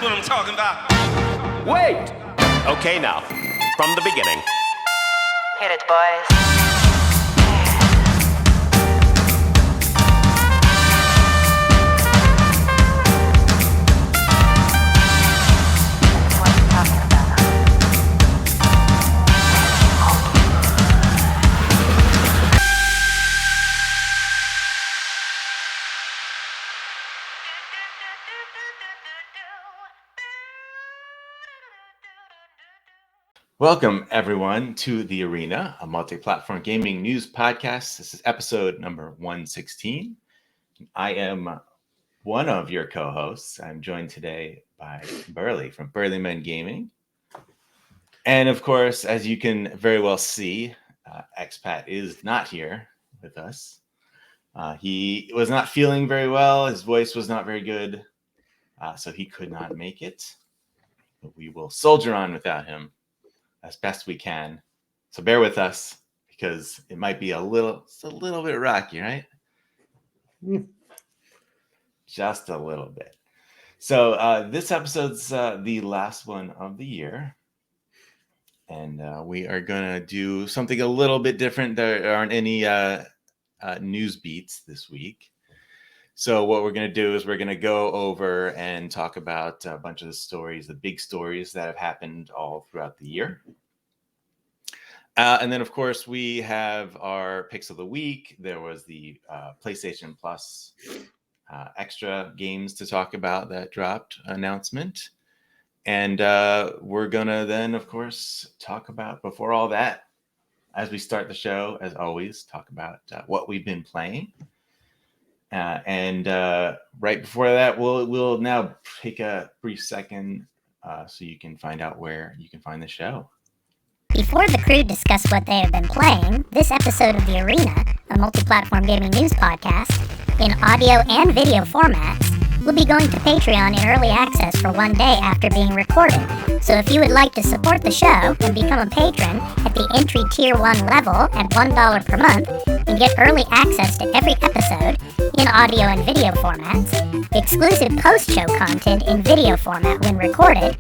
what I'm talking about. Wait! Okay, now, from the beginning. Hit it, boys. Welcome, everyone, to The Arena, a multi-platform gaming news podcast. This is episode number 116. I am one of your co-hosts. I'm joined today by Burley from Burley Men Gaming. And of course, as you can very well see, Expat is not here with us. He was not feeling very well. His voice was not very good, so he could not make it. But we will soldier on without him as best we can. So bear with us because it might be a little bit rocky, right? Just a little bit. So this episode's the last one of the year. And we are going to do something a little bit different. There aren't any news beats this week. So what we're going to do is we're going to go over and talk about a bunch of the stories, the big stories that have happened all throughout the year. And then, of course, we have our picks of the week. There was the PlayStation Plus extra games to talk about that dropped announcement. And we're going to then, of course, talk about, before all that, as we start the show, as always, talk about what we've been playing. And right before that, we'll now take a brief second so you can find out where you can find the show. Before the crew discuss what they have been playing, this episode of The Arena, a multi-platform gaming news podcast, in audio and video formats, will be going to Patreon in early access for one day after being recorded. So if you would like to support the show and become a patron at the entry tier 1 level at $1 per month and get early access to every episode in audio and video formats, exclusive post-show content in video format when recorded,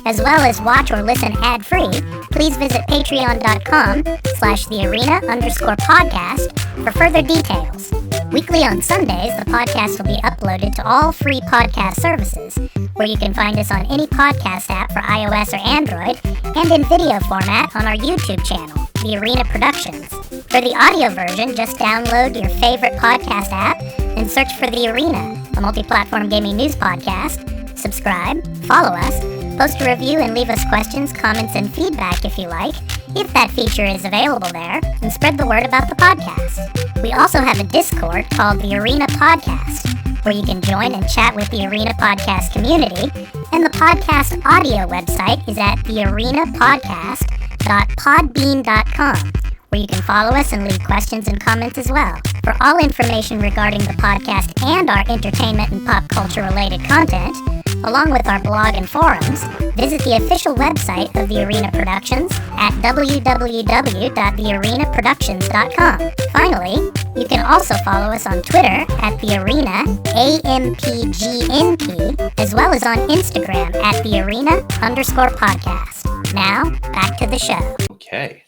as well as watch or listen ad-free, please visit patreon.com/thearena_podcast for further details. Weekly on Sundays, the podcast will be uploaded to all free podcast services, where you can find us on any podcast app for iOS or Android, and in video format on our YouTube channel, The Arena Productions. For the audio version, just download your favorite podcast app and search for The Arena, a multi-platform gaming news podcast. Subscribe, follow us, post a review, and leave us questions, comments, and feedback if you like, if that feature is available there, and spread the word about the podcast. We also have a Discord called The Arena Podcast, where you can join and chat with the Arena Podcast community, and the podcast audio website is at thearenapodcast.podbean.com, where you can follow us and leave questions and comments as well. For all information regarding the podcast and our entertainment and pop culture related content, along with our blog and forums, visit the official website of The Arena Productions at www.thearenaproductions.com. Finally, you can also follow us on Twitter at The Arena AMPGNP, as well as on Instagram at The Arena_podcast. Now, back to the show. Okay.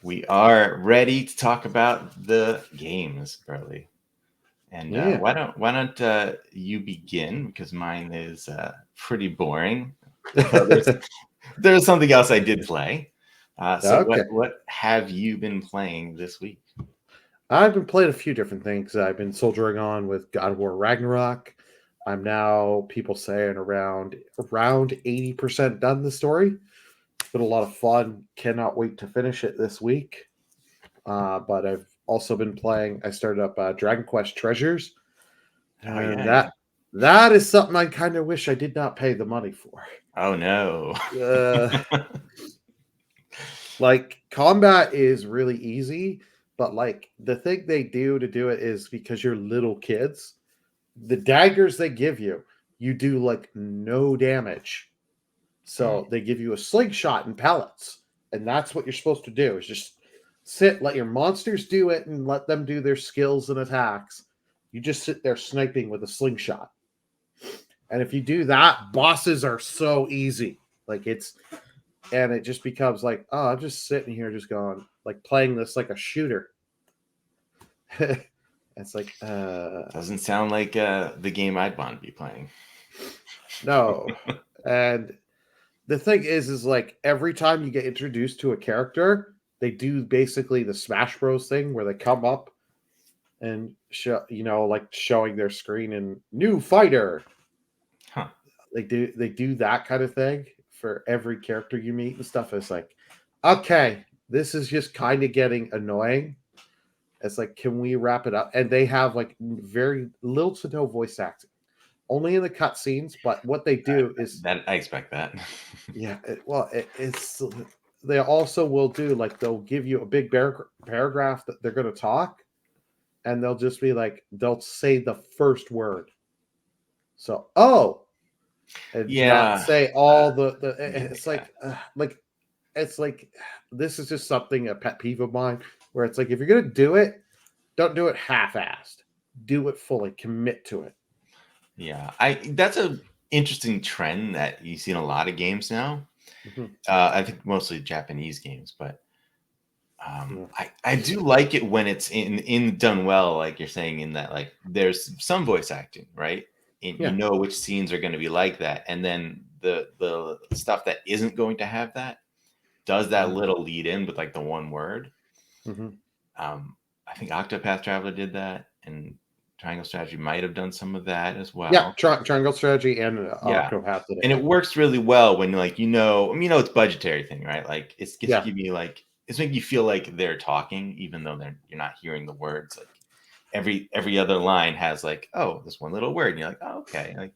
We are ready to talk about the games, Burley. And why don't you begin, because mine is pretty boring. There's something else I did play. Okay. What have you been playing this week? I've been playing a few different things. I've been soldiering on with God of War Ragnarok. I'm now, people saying, around 80% done the story. It's been a lot of fun. Cannot wait to finish it this week. But I've also been playing, I started up Dragon Quest Treasures. And that is something I kind of wish I did not pay the money for. Oh, no. Like, combat is really easy, but, like, the thing they do to do it is because you're little kids, the daggers they give you, you do, like, no damage. So they give you a slingshot and pellets, and that's what you're supposed to do, is just sit, let your monsters do it, and let them do their skills and attacks. You just sit there sniping with a slingshot. And if you do that, bosses are so easy. Like it just becomes like, oh, I'm just sitting here just going, like playing this like a shooter. It's like doesn't sound like the game I'd want to be playing. No. And the thing is like every time you get introduced to a character, they do basically the Smash Bros thing where they come up and show, like showing their screen and new fighter. Huh. They do that kind of thing for every character you meet and stuff. It's like, okay, this is just kind of getting annoying. It's like, can we wrap it up? And they have like very little to no voice acting, only in the cutscenes. But what they do is that I expect that. Yeah, it's they also will do like they'll give you a big paragraph that they're going to talk, and they'll just be like they'll say the first word. So and not say all it's like it's like this is just something, a pet peeve of mine, where it's like if you're going to do it, don't do it half-assed. Do it fully. Commit to it. Yeah, that's a interesting trend that you see in a lot of games now. Mm-hmm. I think mostly Japanese games, but I do like it when it's in done well, like you're saying, in that like there's some voice acting, right? And you know which scenes are going to be like that, and then the stuff that isn't going to have that does that little lead in with like the one word. Mm-hmm. I think Octopath Traveler did that, and Triangle Strategy might have done some of that as well. Yeah, Triangle Strategy and Octopath did it. And it works really well when like it's budgetary thing, right? Like it's giving you like it's making you feel like they're talking, even though you're not hearing the words. Like every other line has like, oh, this one little word, and you're like, oh, okay. Like,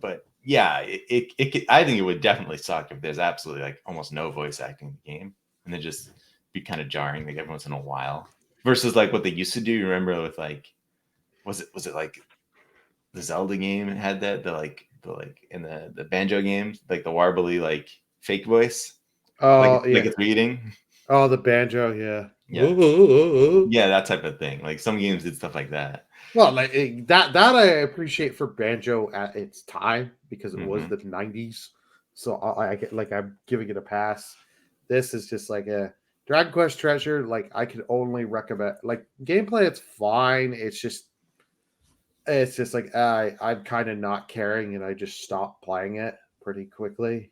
but yeah, it I think it would definitely suck if there's absolutely like almost no voice acting in the game, and then just be kind of jarring like every once in a while. Versus like what they used to do. You remember with like, was it like the Zelda game had that the in the banjo games, like the warbly like fake voice. Like it's reading. Oh, the banjo, yeah. Yeah, that type of thing. Like some games did stuff like that. Well, like that I appreciate for banjo at its time because it was the 90s. So I get like I'm giving it a pass. This is just like a Dragon Quest Treasure. Like I could only recommend like gameplay. It's fine. It's just like I'm kind of not caring, and I just stopped playing it pretty quickly.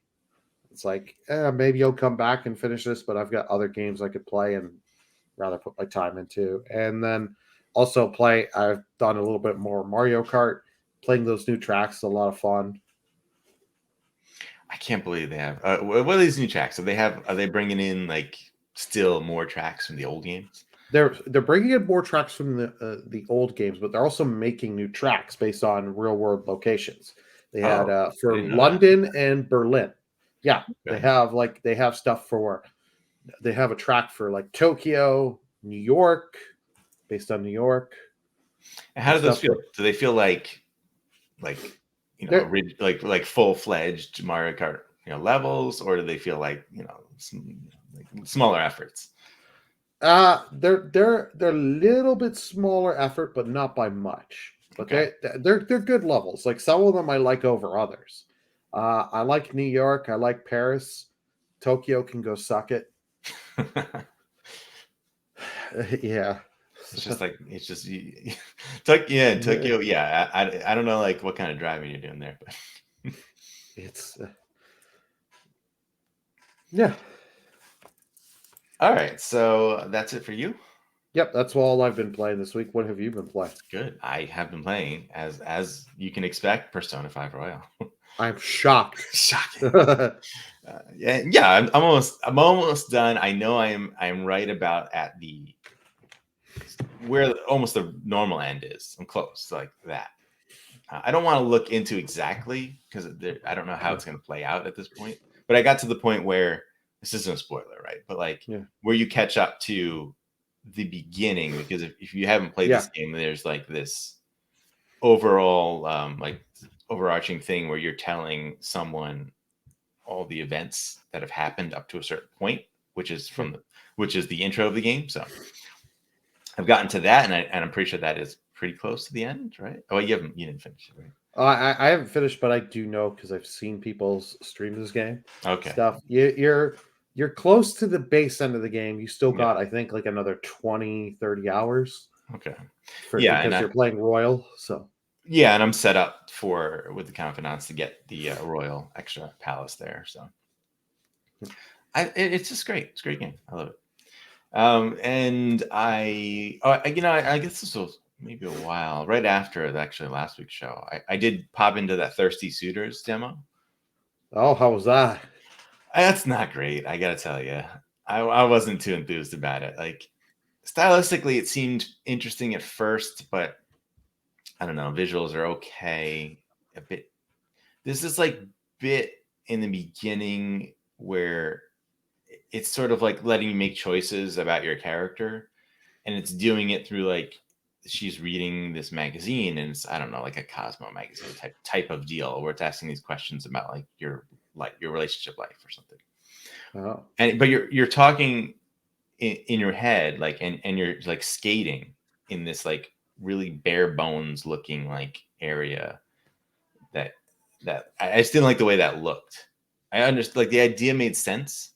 It's like maybe I'll come back and finish this, but I've got other games I could play and rather put my time into. And then also I've done a little bit more Mario Kart. Playing those new tracks is a lot of fun. I can't believe they have. What are these new tracks? Are they bringing in like still more tracks from the old games? They're bringing in more tracks from the old games, but they're also making new tracks based on real world locations. They had for London and Berlin. Yeah, okay. They have stuff for. They have a track for like Tokyo, New York, based on New York. And how do those feel? Do they feel like like full-fledged Mario Kart levels, or do they feel like smaller efforts? They're a little bit smaller effort, but not by much. Okay, they're good levels. Like some of them I like over others. I like New York. I like Paris. Tokyo can go suck it. Yeah. Tokyo. Yeah, I don't know like what kind of driving you're doing there, but it's yeah. All right, so that's it for you. Yep, that's all I've been playing this week. What have you been playing? Good. I have been playing, as you can expect, Persona 5 Royal. I'm shocked. Shocking. I'm almost done. I know I'm right about at the where almost the normal end is. I'm close, like that. I don't want to look into exactly because I don't know how it's going to play out at this point. But I got to the point where this isn't a spoiler, right? But like where you catch up to the beginning, because if you haven't played this game, there's like this overall like overarching thing where you're telling someone all the events that have happened up to a certain point, which is the intro of the game. So I've gotten to that, and I'm pretty sure that is pretty close to the end, right? Oh, you didn't finish it, right? I haven't finished, but I do know because I've seen people's stream this game Okay. stuff. You're close to the base end of the game. You still Yeah. got, I think, like another 20, 30 hours Okay. for Yeah, because you're playing Royal. So and I'm set up with the confidants to get the Royal extra palace there. So it's just great. It's a great game. I love it. And I guess this was maybe a while right after actually last week's show. I did pop into that Thirsty Suitors demo. oh, how was that? That's not great, I gotta tell you. I wasn't too enthused about it. Like stylistically, it seemed interesting at first, but I don't know. Visuals are okay. A bit. There's this like bit in the beginning where it's sort of like letting you make choices about your character, and it's doing it through like she's reading this magazine, and it's, I don't know, like a Cosmo magazine type of deal where it's asking these questions about like your relationship life or something. Oh, But you're talking in your head, like, and you're like skating in this like really bare bones looking like area that I just didn't like the way that looked. I understood, like, the idea made sense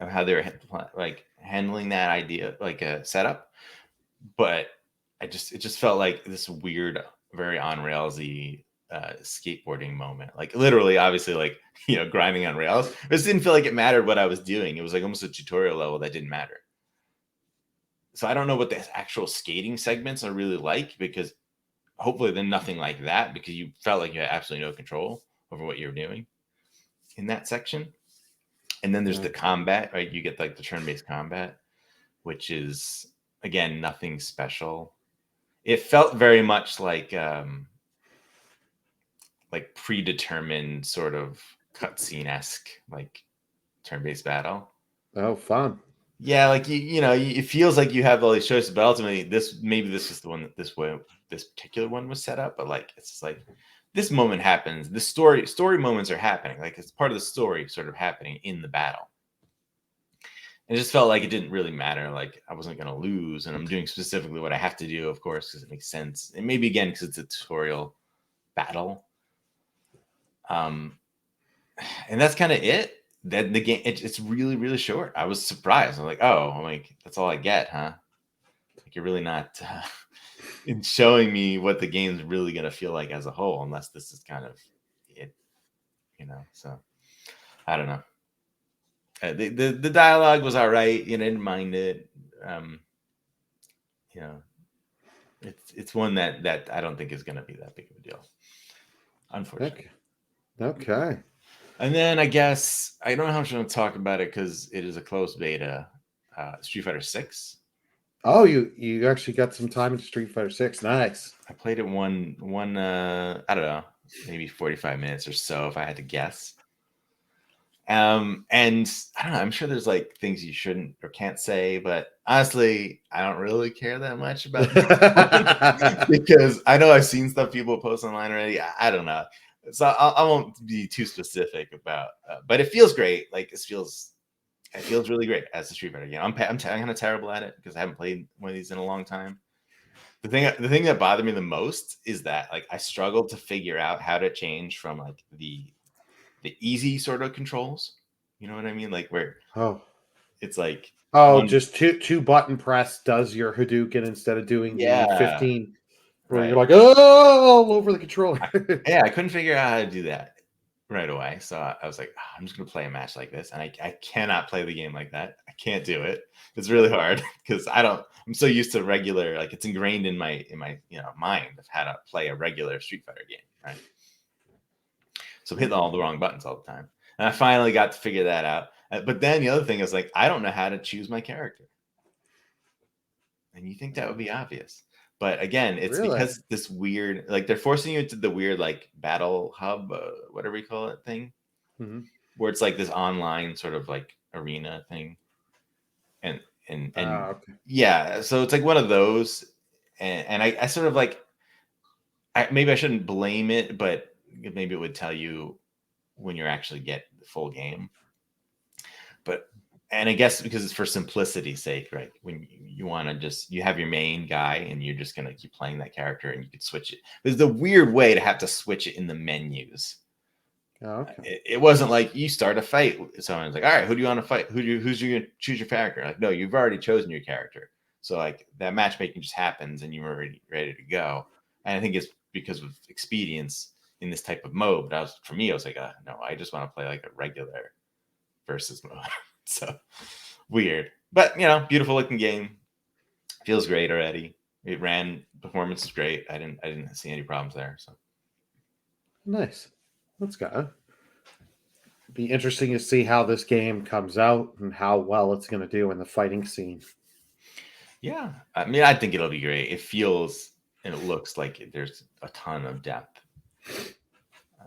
of how they were like handling that idea, like a setup, but it just felt like this weird, very on railsy skateboarding moment. Like literally, obviously, like, grinding on rails. It just didn't feel like it mattered what I was doing. It was like almost a tutorial level that didn't matter. So I don't know what the actual skating segments are really like, because hopefully they're nothing like that, because you felt like you had absolutely no control over what you were doing in that section. And then there's the combat, right? You get like the turn-based combat, which is, again, nothing special. It felt very much like predetermined sort of cutscene-esque, like turn-based battle. oh, fun. Yeah, like it feels like you have all these choices, but ultimately this is the one that this particular one was set up. But like, it's just like this moment happens. The story moments are happening. Like it's part of the story sort of happening in the battle. It just felt like it didn't really matter. Like I wasn't going to lose, and I'm doing specifically what I have to do, of course, because it makes sense. And maybe again because it's a tutorial battle. And that's kind of it. That the game, it's really, really short. I was surprised. I'm like, that's all I get, huh? Like you're really not in showing me what the game's really gonna feel like as a whole, unless this is kind of it, So I don't know. The dialogue was all right. I didn't mind it. It's one that I don't think is gonna be that big of a deal, unfortunately. Okay. And then I guess I don't know how much I'm going to talk about it because it is a closed beta. Street Fighter 6. Oh, you actually got some time into Street Fighter 6. Nice. I played it one I don't know, maybe 45 minutes or so if I had to guess. And I don't know, I'm sure there's like things you shouldn't or can't say, but honestly, I don't really care that much about this because I know I've seen stuff people post online already. I don't know. So I won't be too specific about, but it feels great. Like it feels really great as a Street Fighter game. I'm kind of terrible at it because I haven't played one of these in a long time. The thing that bothered me the most is that like I struggled to figure out how to change from like the easy sort of controls. You know what I mean? Like where it's like just two button press does your Hadouken instead of doing the 15. Where right. you're like, all over the controller. I couldn't figure out how to do that right away. So I was like, I'm just going to play a match like this. And I cannot play the game like that. I can't do it. It's really hard because I'm so used to regular, like it's ingrained in my mind of how to play a regular Street Fighter game. Right. So I'm hitting all the wrong buttons all the time. And I finally got to figure that out. But then the other thing is like, I don't know how to choose my character. And you think that would be obvious. But again, it's because this weird, like they're forcing you into the weird, like battle hub, whatever you call it thing, where it's like this online sort of like arena thing. And yeah, so it's like one of those. And I sort of like, maybe I shouldn't blame it, but maybe it would tell you when you actually get the full game. And I guess because it's for simplicity's sake, right? When you want to just, you have your main guy and you're just going to keep playing that character and you could switch it. There's the weird way to have to switch it in the menus. Oh, okay. It wasn't like you start a fight. Someone's like, all right, who do you want to fight? Who's you going to choose your character? Like, no, you've already chosen your character. So like that matchmaking just happens and you're already ready to go. And I think it's because of expedience in this type of mode. But for me, I was like, no, I just want to play like a regular versus mode. So weird, but beautiful looking game. Feels great already. It ran, performance is great. I didn't see any problems there. So Nice. That's good. Be interesting to see how this game comes out and how well it's going to do in the fighting scene. Yeah, I mean, I think it'll be great. It feels and it looks like there's a ton of depth.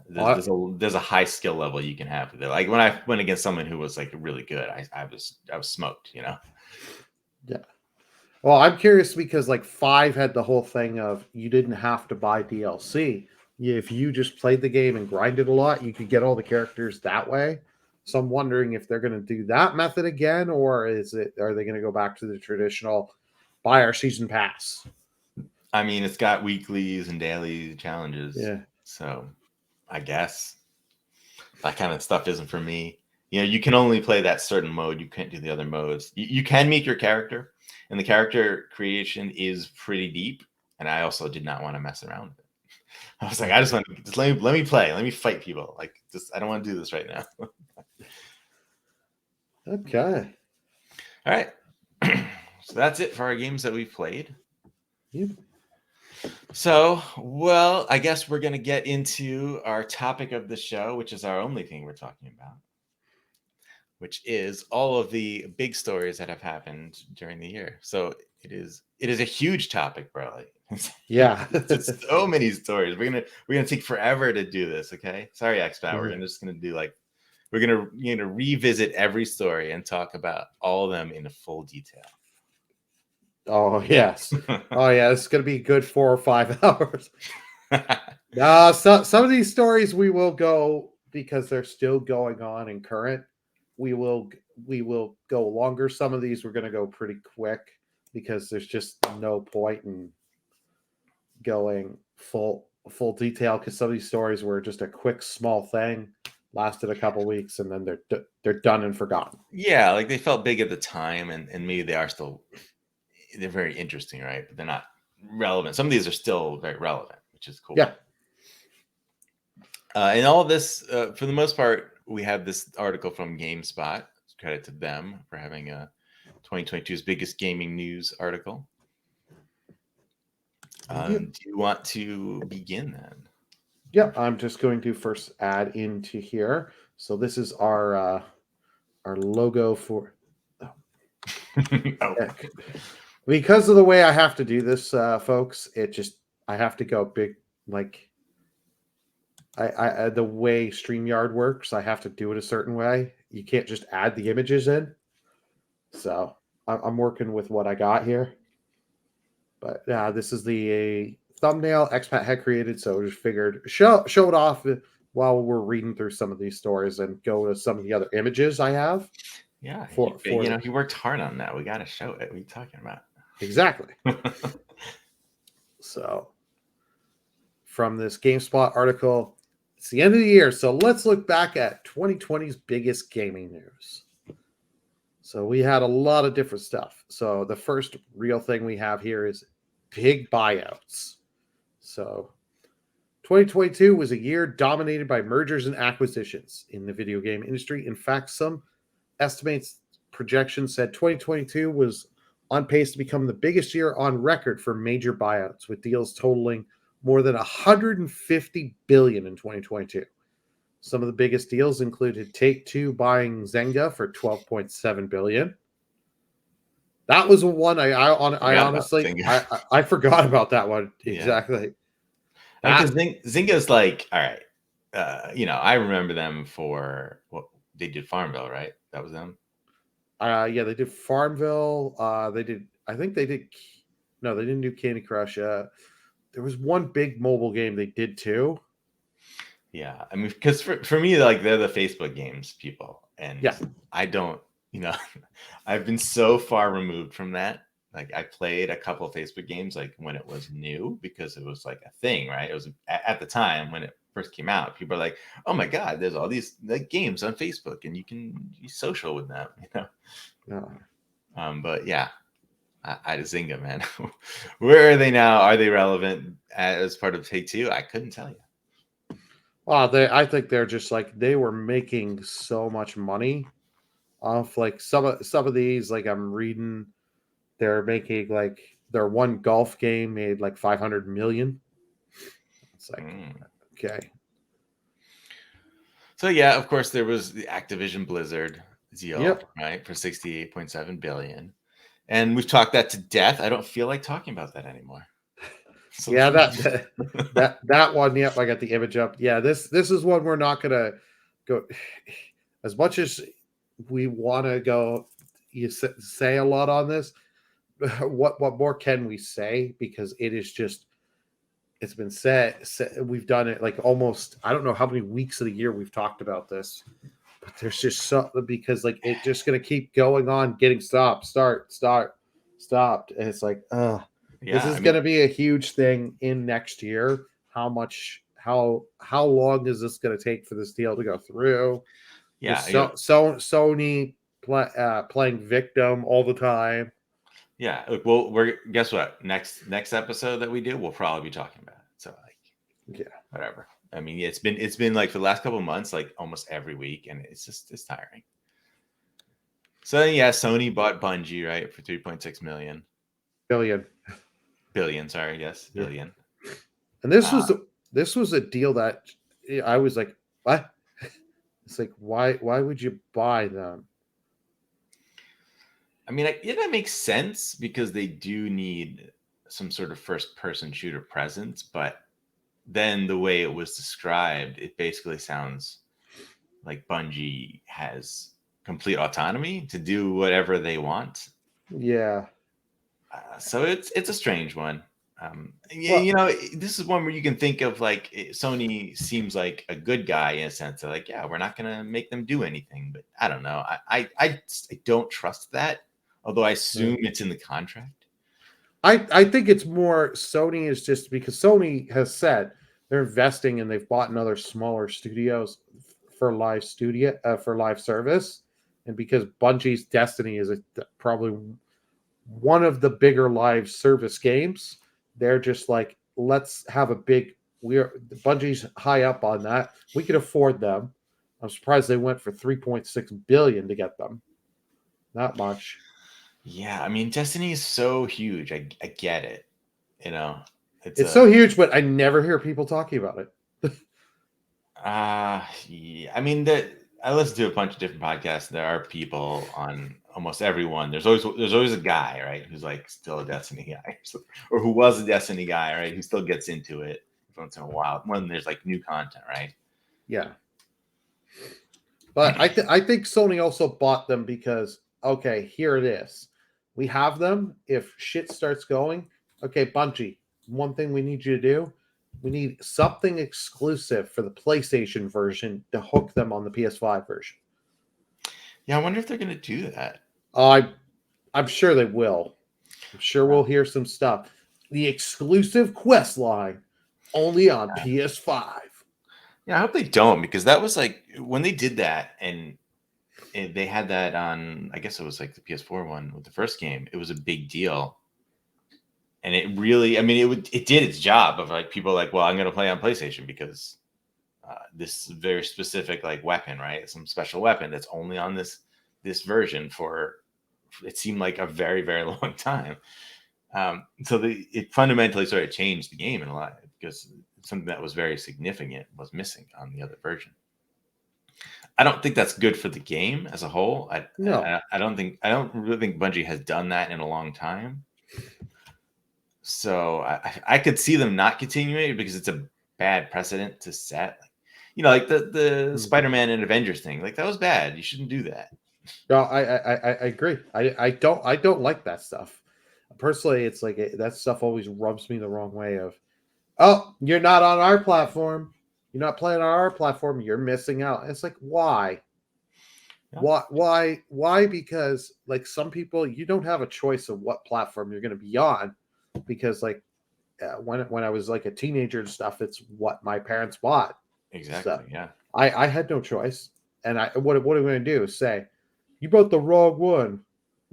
There's a high skill level you can have with it. Like when I went against someone who was like really good, I was smoked. Yeah. Well, I'm curious because like 5 had the whole thing of you didn't have to buy DLC. If you just played the game and grinded a lot, you could get all the characters that way. So I'm wondering if they're going to do that method again, or are they going to go back to the traditional buy our season pass? I mean, it's got weeklies and daily challenges. Yeah. So I guess that kind of stuff isn't for me. You can only play that certain mode. You can't do the other modes. You can make your character, and the character creation is pretty deep. And I also did not want to mess around with it. I was like, I just want to let me play. Let me fight people. Like, I don't want to do this right now. Okay. All right. So that's it for our games that we've played. Yep. So, well, I guess we're going to get into our topic of the show, which is our only thing we're talking about, which is all of the big stories that have happened during the year. So it is a huge topic, bro. Yeah. It's so many stories. We're gonna take forever to do this. Okay, sorry, Expat. Mhm. We're just gonna do we're gonna revisit every story and talk about all of them in full detail. Oh yes. Oh yeah. It's going to be good 4 or 5 hours. Some of these stories we will go because they're still going on and current. We will go longer. Some of these we're going to go pretty quick because there's just no point in going full detail because some of these stories were just a quick small thing, lasted a couple weeks, and then they're done and forgotten. Yeah, like they felt big at the time, and maybe they are still. They're very interesting, right? But they're not relevant. Some of these are still very relevant, which is cool. Yeah. And all of this, for the most part, we have this article from GameSpot. Credit to them for having 2022's biggest gaming news article. Do you want to begin then? Yeah, I'm just going to first add into here. So this is our logo for. Oh. Because of the way I have to do this, folks, I have to go big. Like I the way StreamYard works, I have to do it a certain way. You can't just add the images in. So I'm working with what I got here. But this is the thumbnail Expat had created, so I just figured show it off while we're reading through some of these stories and go to some of the other images I have. Yeah, he worked hard on that. We got to show it. What are you talking about? Exactly. So, from this GameSpot article, it's the end of the year, so let's look back at 2020's biggest gaming news. So we had a lot of different stuff. So the first real thing we have here is big buyouts. So 2022 was a year dominated by mergers and acquisitions in the video game industry. In fact, some estimates projections said 2022 was on pace to become the biggest year on record for major buyouts, with deals totaling more than $150 billion in 2022. Some of the biggest deals included Take-Two buying Zynga for $12.7 billion. That was one I honestly I forgot about that one. Exactly. Because Zynga's like, all right, I remember them for what they did Farmville, right? That was them. Yeah, they did Farmville. They didn't do Candy Crush. There was one big mobile game they did too. Yeah, I mean, because for me, like they're the Facebook games people, and I don't you know, I've been so far removed from that. Like I played a couple of Facebook games like when it was new because it was like a thing, right? It was at the time when it first came out. People are like, "Oh my God, there's all these like games on Facebook, and you can be social with them," you know. No. But yeah, I Zynga, man. Where are they now? Are they relevant as part of Take-Two? I couldn't tell you. Well, I think they're just like they were making so much money off like some of these. Like I'm reading, they're making like their one golf game made like 500 million. It's like okay. So yeah, of course there was the Activision Blizzard deal, Yep. right, for 68.7 billion. And we've talked that to death. I don't feel like talking about that anymore. So Yeah, that one. Yep, I got the image up. Yeah, this is one we're not gonna go as much as we want to go. You say a lot on this. What more can we say? Because it is just it's been said. We've done it like almost. I don't know how many weeks of the year we've talked about this, but there's just something because like it's just gonna keep going on, getting stopped, stopped, and it's like, this is going to be a huge thing in next year. How long is this going to take for this deal to go through? Yeah. Sony playing victim all the time. Yeah. Look, well, guess what? Next episode that we do, we'll probably be talking about it. So like, yeah, whatever. I mean, it's been like for the last couple of months, like almost every week, and it's tiring. So yeah, Sony bought Bungie, right, for 3.6 million. Billion, sorry, yes, billion. And this was a deal that I was like, what? It's like, why would you buy them? I mean, that makes sense because they do need some sort of first-person shooter presence, but then the way it was described, it basically sounds like Bungie has complete autonomy to do whatever they want. Yeah. So it's a strange one. You know, this is one where you can think of like Sony seems like a good guy in a sense of like, yeah, we're not going to make them do anything, but I don't know. I don't trust that, although I assume it's in the contract. I think it's more Sony is just because Sony has said they're investing and they've bought in other smaller studios for live service, and because Bungie's Destiny is probably one of the bigger live service games, they're just like, let's have a big. Bungie's high up on that. We can afford them. I'm surprised they went for 3.6 billion to get them. Not much. Yeah, I mean, Destiny is so huge. I get it. You know, it's so huge, but I never hear people talking about it. Yeah. I mean, I listen to a bunch of different podcasts. There are people on almost everyone. There's always a guy, right, who's like still a Destiny guy, or who was a Destiny guy, right, who still gets into it once in a while when there's like new content, right? Yeah. But I think Sony also bought them because okay, here it is. We have them. If shit starts going, okay, Bungie, one thing we need you to do, we need something exclusive for the PlayStation version to hook them on the PS5 version. Yeah, I wonder if they're going to do that. I'm sure they will. I'm sure we'll hear some stuff. The exclusive quest line only on PS5. Yeah, I hope they don't, because that was like when they did that and they had that on, I guess it was like the PS4 one with the first game. It was a big deal. And it really, I mean, it did its job of like people like, well, I'm going to play on PlayStation because this very specific like weapon, right? Some special weapon that's only on this version for, it seemed like a very, very long time. So it fundamentally sort of changed the game in a lot because something that was very significant was missing on the other version. I don't think that's good for the game as a whole. I don't really think Bungie has done that in a long time. So I could see them not continuing it because it's a bad precedent to set. You know, like the Spider-Man and Avengers thing. Like that was bad. You shouldn't do that. No, I agree. I don't like that stuff. Personally, it's like that stuff always rubs me the wrong way of, oh, you're not on our platform. You're not playing on our platform. You're missing out. It's like, why? Yeah. Why? Because like some people, you don't have a choice of what platform you're going to be on, because like when I was like a teenager and stuff, it's what my parents bought. So Exactly. Yeah. I had no choice, and what am I going to do? Say you bought the wrong one?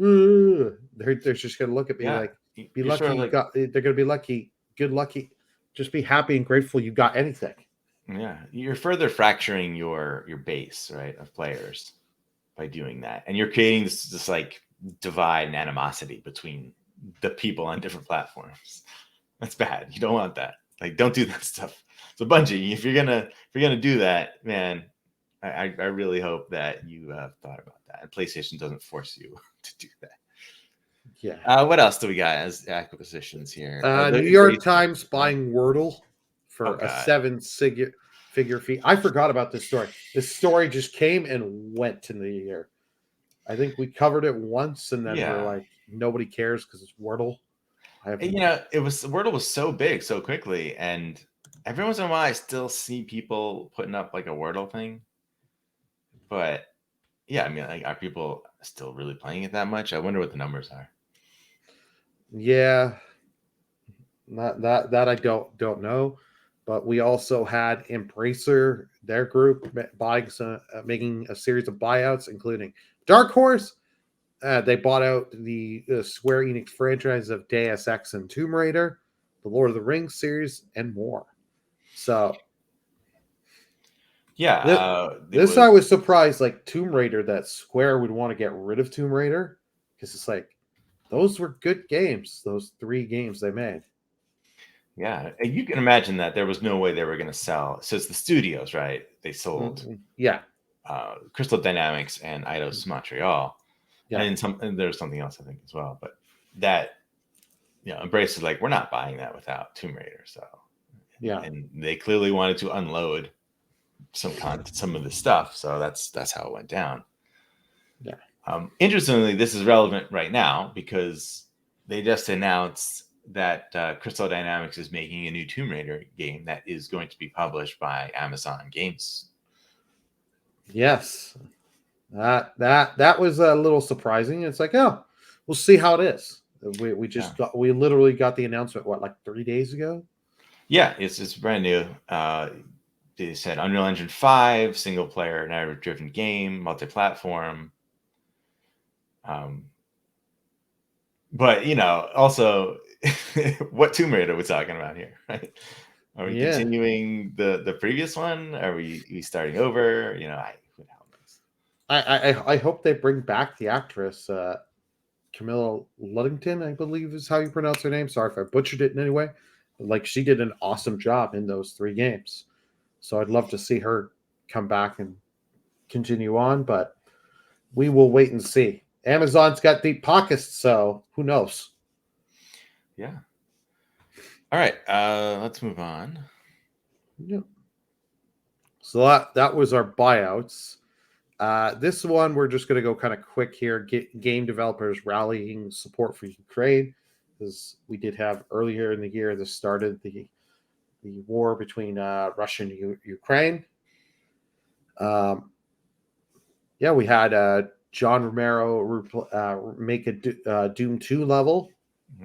Ugh. They're just going to look at me Yeah. like, be You're lucky sort of you like, got. They're going to be lucky, good lucky. Just be happy and grateful you got anything. yeah, you're further fracturing your base, right, of players by doing that, and you're creating this like divide and animosity between the people on different platforms. That's bad. You don't want that. Like, don't do that stuff. So Bungie, if you're gonna do that, man, I really hope that you have thought about that, and PlayStation doesn't force you to do that. Yeah. What else do we got as acquisitions here? New The York Embrace. Times buying Wordle Oh for a God. figure fee. I forgot about this story. This story just came and went in the year. I think we covered it once, and then we're Yeah. like, nobody cares because it's Wordle. I have And, it was Wordle was so big so quickly, and every once in a while I still see people putting up like a Wordle thing. But yeah, I mean, like, are people still really playing it that much? I wonder what the numbers are. yeah, that I don't know. But we also had Embracer, their group, buying making a series of buyouts, including Dark Horse. They bought out the Square Enix franchise of Deus Ex and Tomb Raider, the Lord of the Rings series, and more. So Yeah, it this was. I was surprised, like Tomb Raider, that Square would want to get rid of Tomb Raider, because it's like those were good games. Those 3 games they made. Yeah, and you can imagine that there was no way they were going to sell. So it's the studios, right? They sold Yeah, Crystal Dynamics and Eidos Montreal, yeah, and there's something else I think as well. But that, Embrace is like, we're not buying that without Tomb Raider. So, yeah, and they clearly wanted to unload some of the stuff. So that's how it went down. yeah. Interestingly, this is relevant right now because they just announced that Crystal Dynamics is making a new Tomb Raider game that is going to be published by Amazon Games. Yes, that was a little surprising. It's like, oh, we'll see how it is. We literally got the announcement like 3 days ago. Yeah, it's brand new. They said Unreal Engine 5, single player narrative driven game, multi-platform. But also, what Tomb Raider are we talking about here, right? Are we Yeah, continuing the previous one? Are we starting over? Who the hell knows? I hope they bring back the actress Camilla Luddington, I believe is how you pronounce her name. Sorry if I butchered it in any way. Like, she did an awesome job in those 3 games, so I'd love to see her come back and continue on. But we will wait and see. Amazon's got deep pockets, so who knows? Yeah. All right. Let's move on. Yeah. So that was our buyouts. This one, we're just going to go kind of quick here. Game developers rallying support for Ukraine, because we did have earlier in the year this started the war between Russia and Ukraine. Yeah, we had John Romero make a Doom 2 level,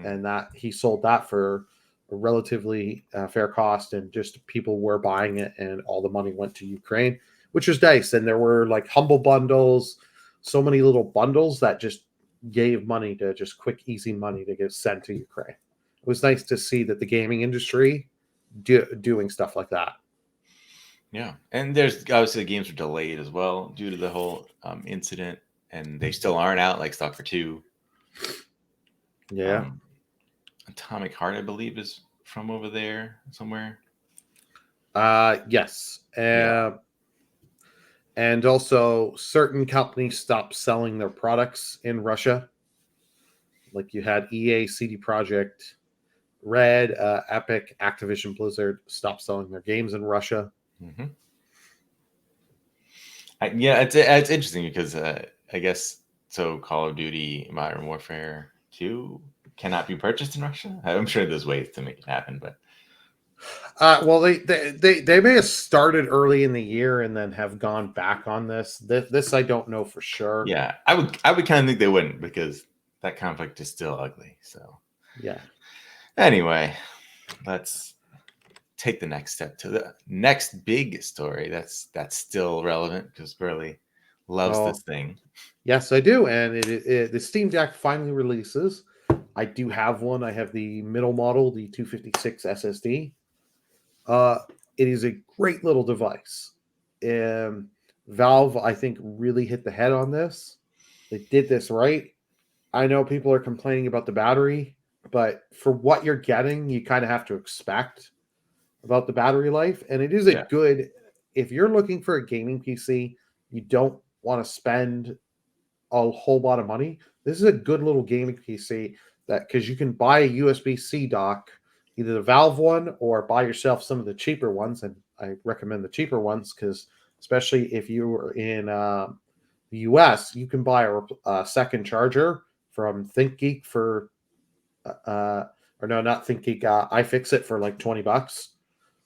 and that he sold that for a relatively fair cost, and just people were buying it, and all the money went to Ukraine, which was nice. And there were like humble bundles, so many little bundles that just gave money to just quick, easy money to get sent to Ukraine. It was nice to see that the gaming industry doing stuff like that. Yeah, and there's obviously the games were delayed as well due to the whole incident, and they still aren't out, like Stalker 2. Yeah. Atomic Heart, I believe, is from over there somewhere. Yes. Yeah. And also, certain companies stopped selling their products in Russia. Like you had EA, CD Projekt, Red, Epic, Activision Blizzard stopped selling their games in Russia. Mm-hmm. It's interesting because I guess so. Call of Duty Modern Warfare 2 cannot be purchased in Russia. I'm sure there's ways to make it happen, but Well, they may have started early in the year and then have gone back on this. This I don't know for sure. Yeah, I would kind of think they wouldn't, because that conflict is still ugly. So Yeah. anyway, let's take the next step to the next big story that's still relevant, because Burley loves Oh, this thing. yes, I do. And the Steam Deck finally releases. I do have one. I have the middle model, the 256 SSD. It is a great little device. Valve, I think, really hit the head on this. They did this right. I know people are complaining about the battery, but for what you're getting, you kind of have to expect about the battery life. And it is a Yeah. good, if you're looking for a gaming PC, you don't want to spend a whole lot of money. This is a good little gaming PC that, because you can buy a USB-C dock, either the Valve one or buy yourself some of the cheaper ones. And I recommend the cheaper ones because, especially if you were in the US, you can buy a second charger from ThinkGeek for, or no, not ThinkGeek, iFixit for like $20.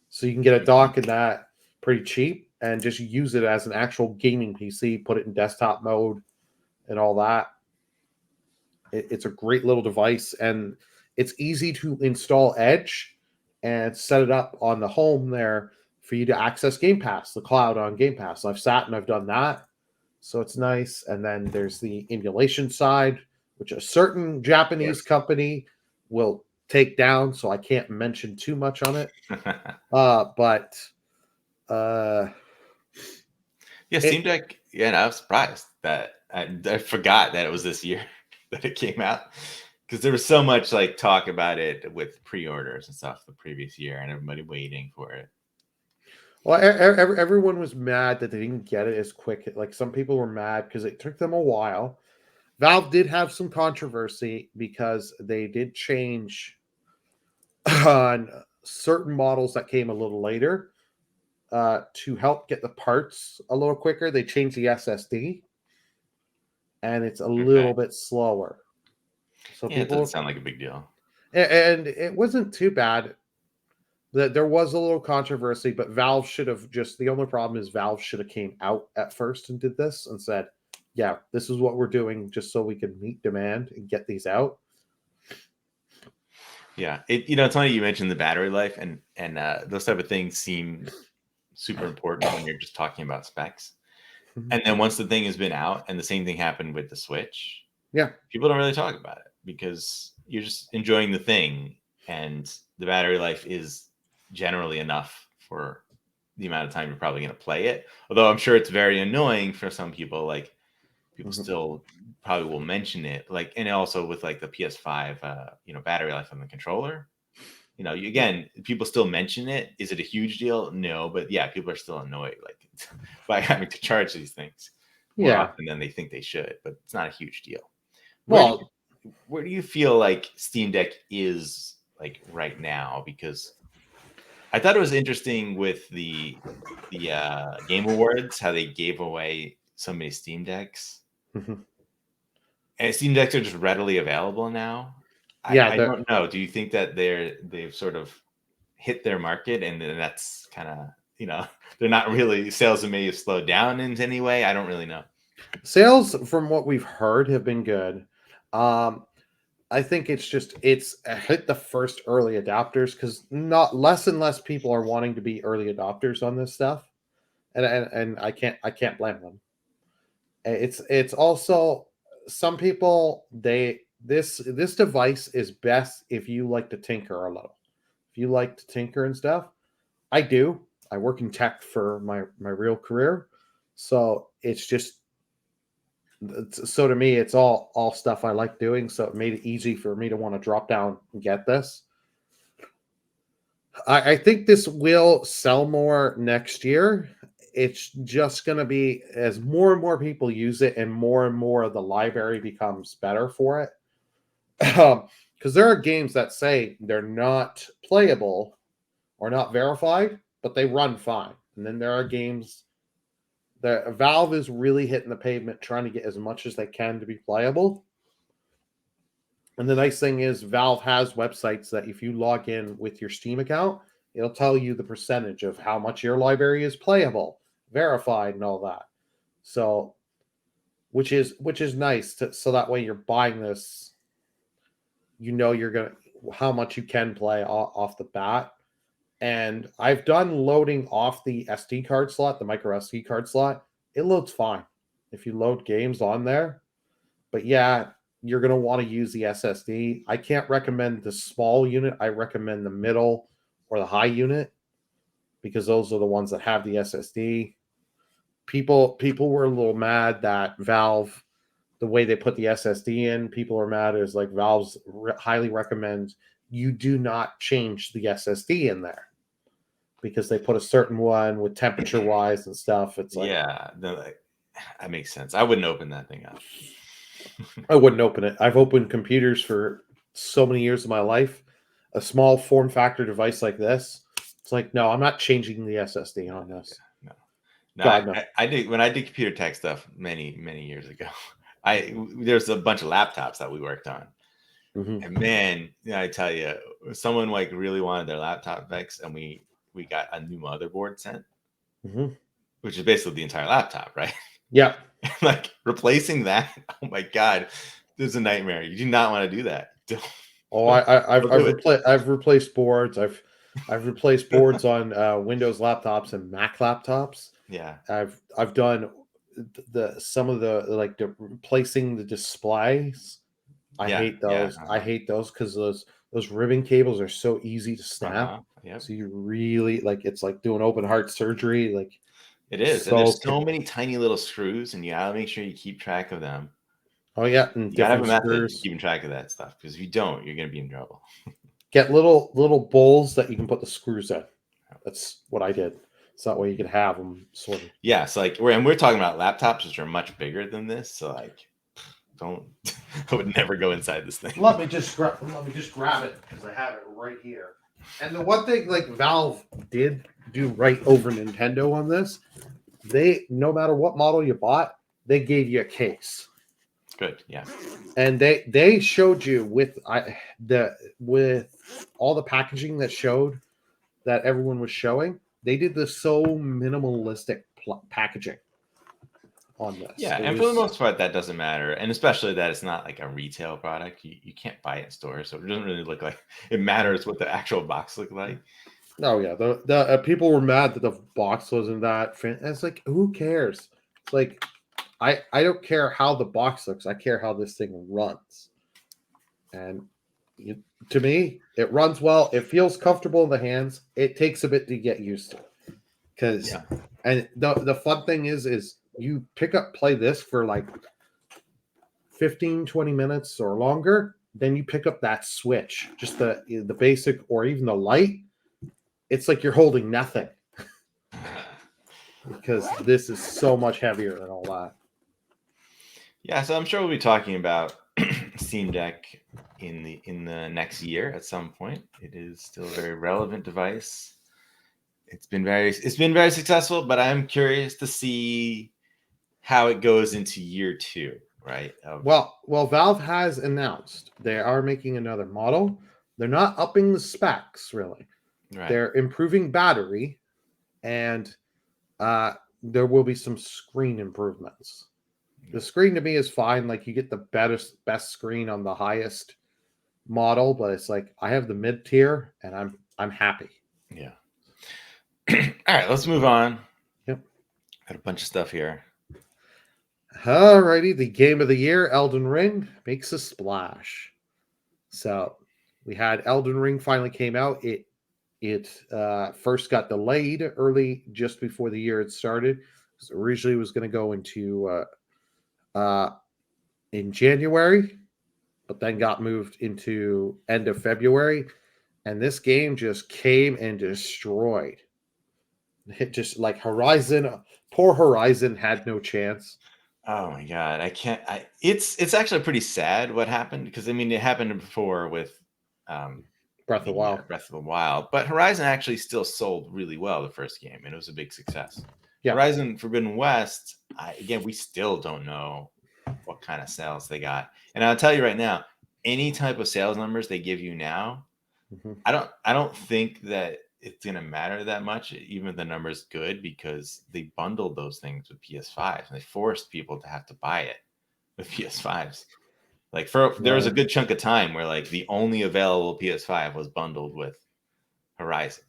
So you can get a dock in that pretty cheap and just use it as an actual gaming PC, put it in desktop mode and all that. It's a great little device, and it's easy to install Edge and set it up on the home there for you to access Game Pass, the cloud on Game Pass. I've sat and I've done that, so it's nice. And then there's the emulation side, which a certain Japanese company will take down, so I can't mention too much on it. But yeah, Steam Deck. Yeah, and I was surprised that I forgot that it was this year that it came out, because there was so much like talk about it with pre-orders and stuff the previous year, and everybody waiting for it. Well, everyone was mad that they didn't get it as quick. Like, some people were mad because it took them a while. Valve did have some controversy because they did change on certain models that came a little later to help get the parts a little quicker. They changed the SSD, and it's a little bit slower. So yeah, it doesn't sound like a big deal. And it wasn't too bad. That there was a little controversy, but Valve should have the only problem is Valve should have came out at first and did this and said, yeah, this is what we're doing just so we can meet demand and get these out. Yeah, it's funny you mentioned the battery life, and those type of things seem super important when you're just talking about specs. And then once the thing has been out, and the same thing happened with the Switch, yeah, people don't really talk about it because you're just enjoying the thing, and the battery life is generally enough for the amount of time you're probably going to play it. Although I'm sure it's very annoying for some people. Like, people still probably will mention it. Like, and also with like the PS5, battery life on the controller. Again, people still mention it. Is it a huge deal? No, but yeah, people are still annoyed like by having to charge these things more often than they think they should. But it's not a huge deal. Well, where do you feel like Steam Deck is like right now? Because I thought it was interesting with the Game Awards, how they gave away so many Steam Decks. And Steam Decks are just readily available now. Yeah, I don't know. Do you think that they've sort of hit their market, and then that's kind of, they're not really, sales may have slowed down in any way? I don't really know. Sales, from what we've heard, have been good. I think it's hit the first early adopters, because not less and less people are wanting to be early adopters on this stuff, and I can't blame them. It's also some people, this device is best if you like to tinker a little. If you like to tinker and stuff, I do. I work in tech for my real career, so it's just. So to me, it's all stuff I like doing. So it made it easy for me to want to drop down and get this. I think this will sell more next year. It's just going to be, as more and more people use it and more of the library becomes better for it. Because there are games that say they're not playable or not verified, but they run fine. And then there are games that Valve is really hitting the pavement trying to get as much as they can to be playable. And the nice thing is Valve has websites that if you log in with your Steam account, It'll tell you the percentage of how much your library is playable, verified, and all that. So, which is nice so that way you're buying this, you're gonna how much you can play off the bat. And I've done loading off the SD card slot, the micro SD card slot. It loads fine if you load games on there. But yeah, you're going to want to use the SSD. I can't recommend the small unit. I recommend the middle or the high unit because those are the ones that have the SSD. People were a little mad that Valve, the way they put the SSD in, people are mad is like Valve's highly recommend you do not change the SSD in there because they put a certain one with temperature wise and stuff. It's like, that makes sense. I wouldn't open that thing up. I wouldn't open it. I've opened computers for so many years of my life. A small form factor device like this, it's like, no, I'm not changing the SSD on this. No, I did when I did computer tech stuff many years ago. There's a bunch of laptops that we worked on, and man, I tell you, someone like really wanted their laptop fixed, and we got a new motherboard sent, which is basically the entire laptop, right? Yeah. Like replacing that, oh my god, this is a nightmare. You do not want to do that. I've replaced boards. I've replaced boards on Windows laptops and Mac laptops. Yeah, I've done some of the replacing the displays. I hate those. I hate those because those ribbon cables are so easy to snap. So you really it's like doing open heart surgery. Like it is, and there's so many tiny little screws, and you gotta make sure you keep track of them. Oh yeah, and you gotta have a method of keeping track of that stuff because if you don't, you're gonna be in trouble. Get little bowls that you can put the screws in. That's what I did. So that way you can have them sorted. Yeah, so we're talking about laptops which are much bigger than this. So don't. I would never go inside this thing. Let me just grab it because I have it right here. And the one thing Valve did do right over Nintendo on this, they no matter what model you bought, they gave you a case. Good, yeah. And they showed you with all the packaging that showed that everyone was showing. They did the so minimalistic packaging on this. Yeah, and for the most part, that doesn't matter, and especially that it's not like a retail product. You can't buy it in stores, so it doesn't really look like it matters what the actual box looked like. Oh yeah, the people were mad that the box wasn't that. It's like, who cares? It's like I don't care how the box looks. I care how this thing runs. And to me, it runs well. It feels comfortable in the hands. It takes a bit to get used to. And the fun thing is you play this for like 15, 20 minutes or longer. Then you pick up that Switch, just the basic or even the light. It's like you're holding nothing because this is so much heavier than all that. Yeah, so I'm sure we'll be talking about Steam Deck in the next year at some point. It is still a very relevant device. It's been very successful, but I'm curious to see how it goes into year 2, right? Well, Valve has announced they are making another model. They're not upping the specs really. Right. They're improving battery, and there will be some screen improvements. The screen to me is fine. Like you get the best screen on the highest model, but it's like I have the mid tier, and I'm happy. Yeah. All right, let's move on. Yep. Got a bunch of stuff here. Alrighty, the game of the year, Elden Ring, makes a splash. So we had Elden Ring finally came out. It first got delayed early, just before the year had started. Because originally it was going to go into in January, but then got moved into end of February. And this game just came and destroyed. It just like poor Horizon had no chance. Oh my god, I can't. It's actually pretty sad what happened because I mean it happened before with Breath of the Wild, but Horizon actually still sold really well the first game, and it was a big success. Yeah. Horizon Forbidden West, again, we still don't know what kind of sales they got, and I'll tell you right now, any type of sales numbers they give you now, I don't think that it's going to matter that much, even if the number is good, because they bundled those things with PS5s and they forced people to have to buy it with PS5s. Like there was a good chunk of time where like the only available PS5 was bundled with Horizon.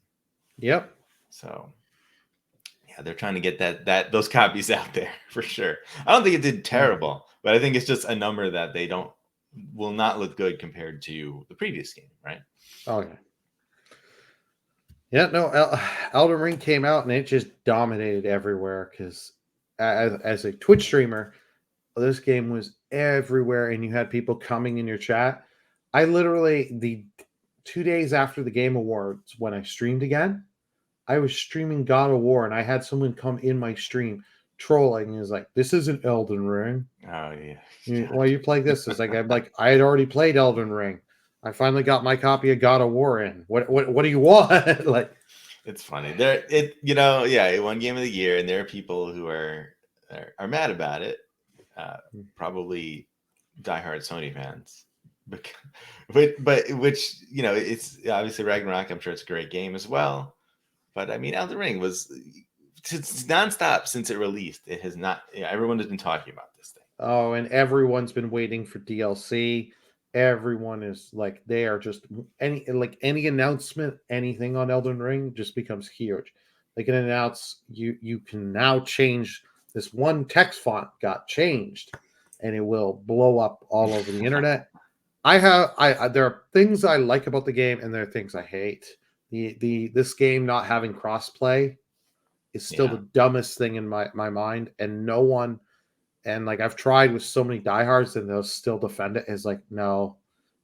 Yep. So yeah, they're trying to get those copies out there for sure. I don't think it did terrible, but I think it's just a number that they will not look good compared to the previous game, right? Okay. Yeah, no, Elden Ring came out and it just dominated everywhere because as a Twitch streamer, this game was everywhere and you had people coming in your chat. I literally, the 2 days after the Game Awards, when I streamed again, I was streaming God of War and I had someone come in my stream trolling. He was like, "This isn't Elden Ring. Oh yeah. Why you play this?" It's like, I had already played Elden Ring. I finally got my copy of God of War in. What do you want? Like, it's funny. It won Game of the Year, and there are people who are mad about it. Probably diehard Sony fans, but which it's obviously Ragnarok. I'm sure it's a great game as well. But I mean, Elden Ring was it's nonstop since it released. It has not. Everyone has been talking about this thing. Oh, and everyone's been waiting for DLC. Everyone is like, they are just any announcement, anything on Elden Ring just becomes huge. They can announce you can now change this one text font got changed, and it will blow up all over the internet. There are things I like about the game, and there are things I hate. This game not having crossplay is still the dumbest thing in my mind, and no one. And like I've tried with so many diehards, and they'll still defend it. It's like, no,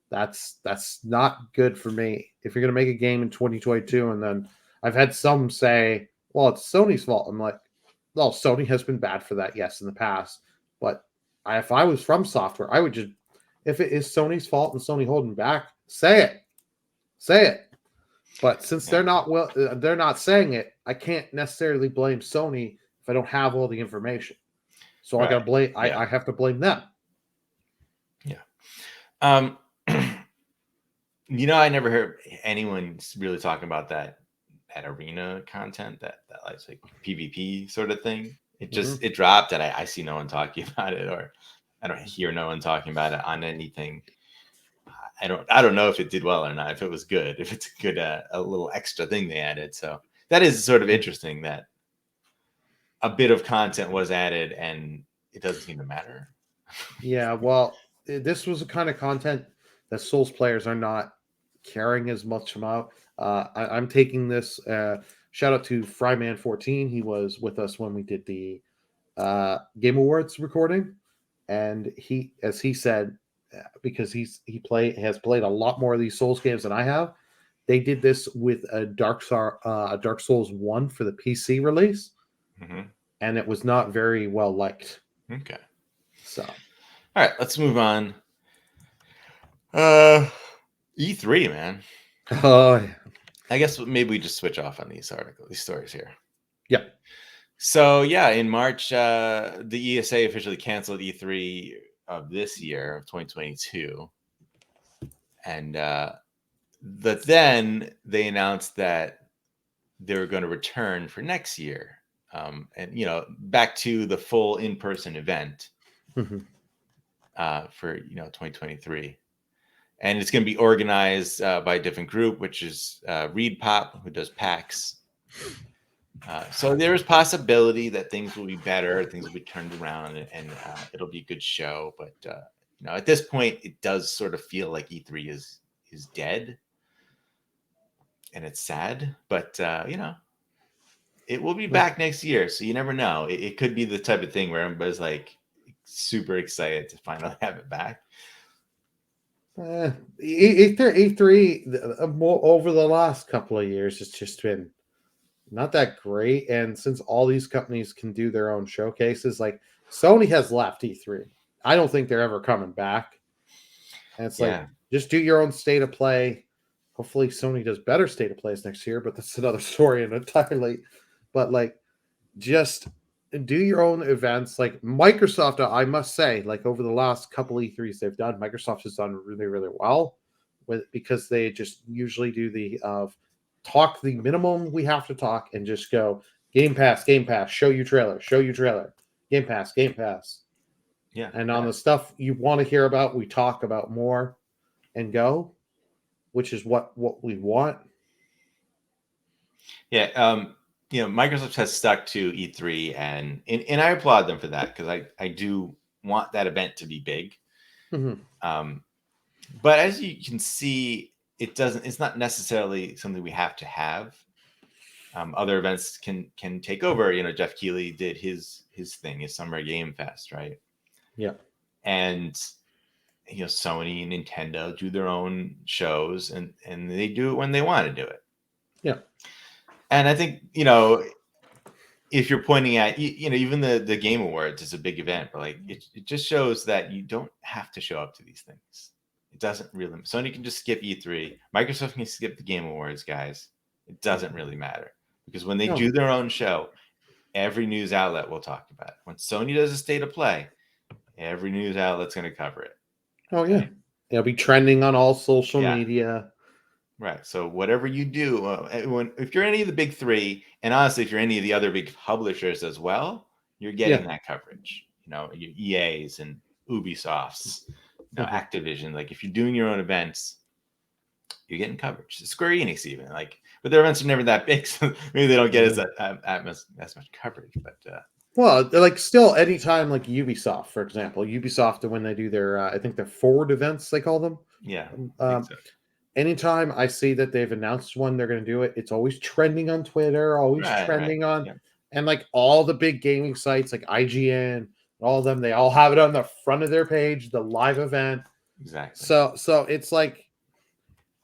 that's not good for me. If you're gonna make a game in 2022, and then I've had some say, "Well, it's Sony's fault." I'm like, well, Sony has been bad for that, yes, in the past. But if I was From Software, I would just, if it is Sony's fault and Sony holding back, say it. But since they're not saying it, I can't necessarily blame Sony if I don't have all the information. So I gotta blame. I have to blame them. Yeah. I never heard anyone really talking about that arena content, that like PvP sort of thing. It just it dropped, and I see no one talking about it, or I don't hear no one talking about it on anything. I don't know if it did well or not. If it was good, if it's a good a little extra thing they added. So that is sort of interesting that a bit of content was added and it doesn't seem to matter. Yeah, well, this was the kind of content that Souls players are not caring as much about. I'm taking this. Shout out to Fryman14. He was with us when we did the Game Awards recording, and as he said, because he has played a lot more of these Souls games than I have. They did this with a Dark Souls 1 for the PC release. And it was not very well liked. Okay. So, all right, let's move on. E3, man. Oh, I guess maybe we just switch off on these stories here. Yeah. So in March, the ESA officially canceled E3 of this year, of 2022, and but then they announced that they were going to return for next year. And back to the full in-person event for 2023, and it's going to be organized by a different group, which is Reed Pop, who does PAX. So there is possibility that things will be better, things will be turned around, and it'll be a good show. But at this point, it does sort of feel like E3 is dead, and it's sad. But it will be back next year, so you never know. It could be the type of thing where everybody's like super excited to finally have it back. E3 over the last couple of years, it's just been not that great. And since all these companies can do their own showcases, like Sony has left E3. I don't think they're ever coming back. And it's like, just do your own state of play. Hopefully Sony does better state of plays next year, but that's another story entirely. But like, just do your own events. Like Microsoft, I must say, like over the last couple E3s they've done, Microsoft has done really, really well because they just usually do the talk the minimum we have to talk and just go Game Pass, show you trailer, Game Pass, Yeah. and on the stuff you want to hear about, we talk about more and go, which is what we want. Yeah. Microsoft has stuck to E3, and I applaud them for that, because I do want that event to be big. Mm-hmm. But as you can see, it's not necessarily something we have to have. Other events can take over. Jeff Keighley did his thing, his Summer Game Fest, right? Yeah. And Sony and Nintendo do their own shows, and they do it when they want to do it. Yeah. And I think, if you're pointing at, even the Game Awards is a big event, but it just shows that you don't have to show up to these things. It doesn't really. Sony can just skip E3. Microsoft can skip the Game Awards, guys. It doesn't really matter, because when they do their own show, every news outlet will talk about it. When Sony does a state of play, every news outlet's going to cover it. Oh yeah, right? It'll be trending on all social media. Right. So whatever you do, if you're any of the big three, and honestly, if you're any of the other big publishers as well, you're getting that coverage. Your EAs and Ubisofts, Activision. Like, if you're doing your own events, you're getting coverage. Square Enix even, but their events are never that big, so maybe they don't get as much coverage. But well, they're still anytime, Ubisoft, for example, when they do their I think their forward events, they call them. Yeah. Anytime I see that they've announced one, they're going to do it. It's always trending on Twitter, always trending on, and all the big gaming sites like IGN, all of them, they all have it on the front of their page, the live event. Exactly. So it's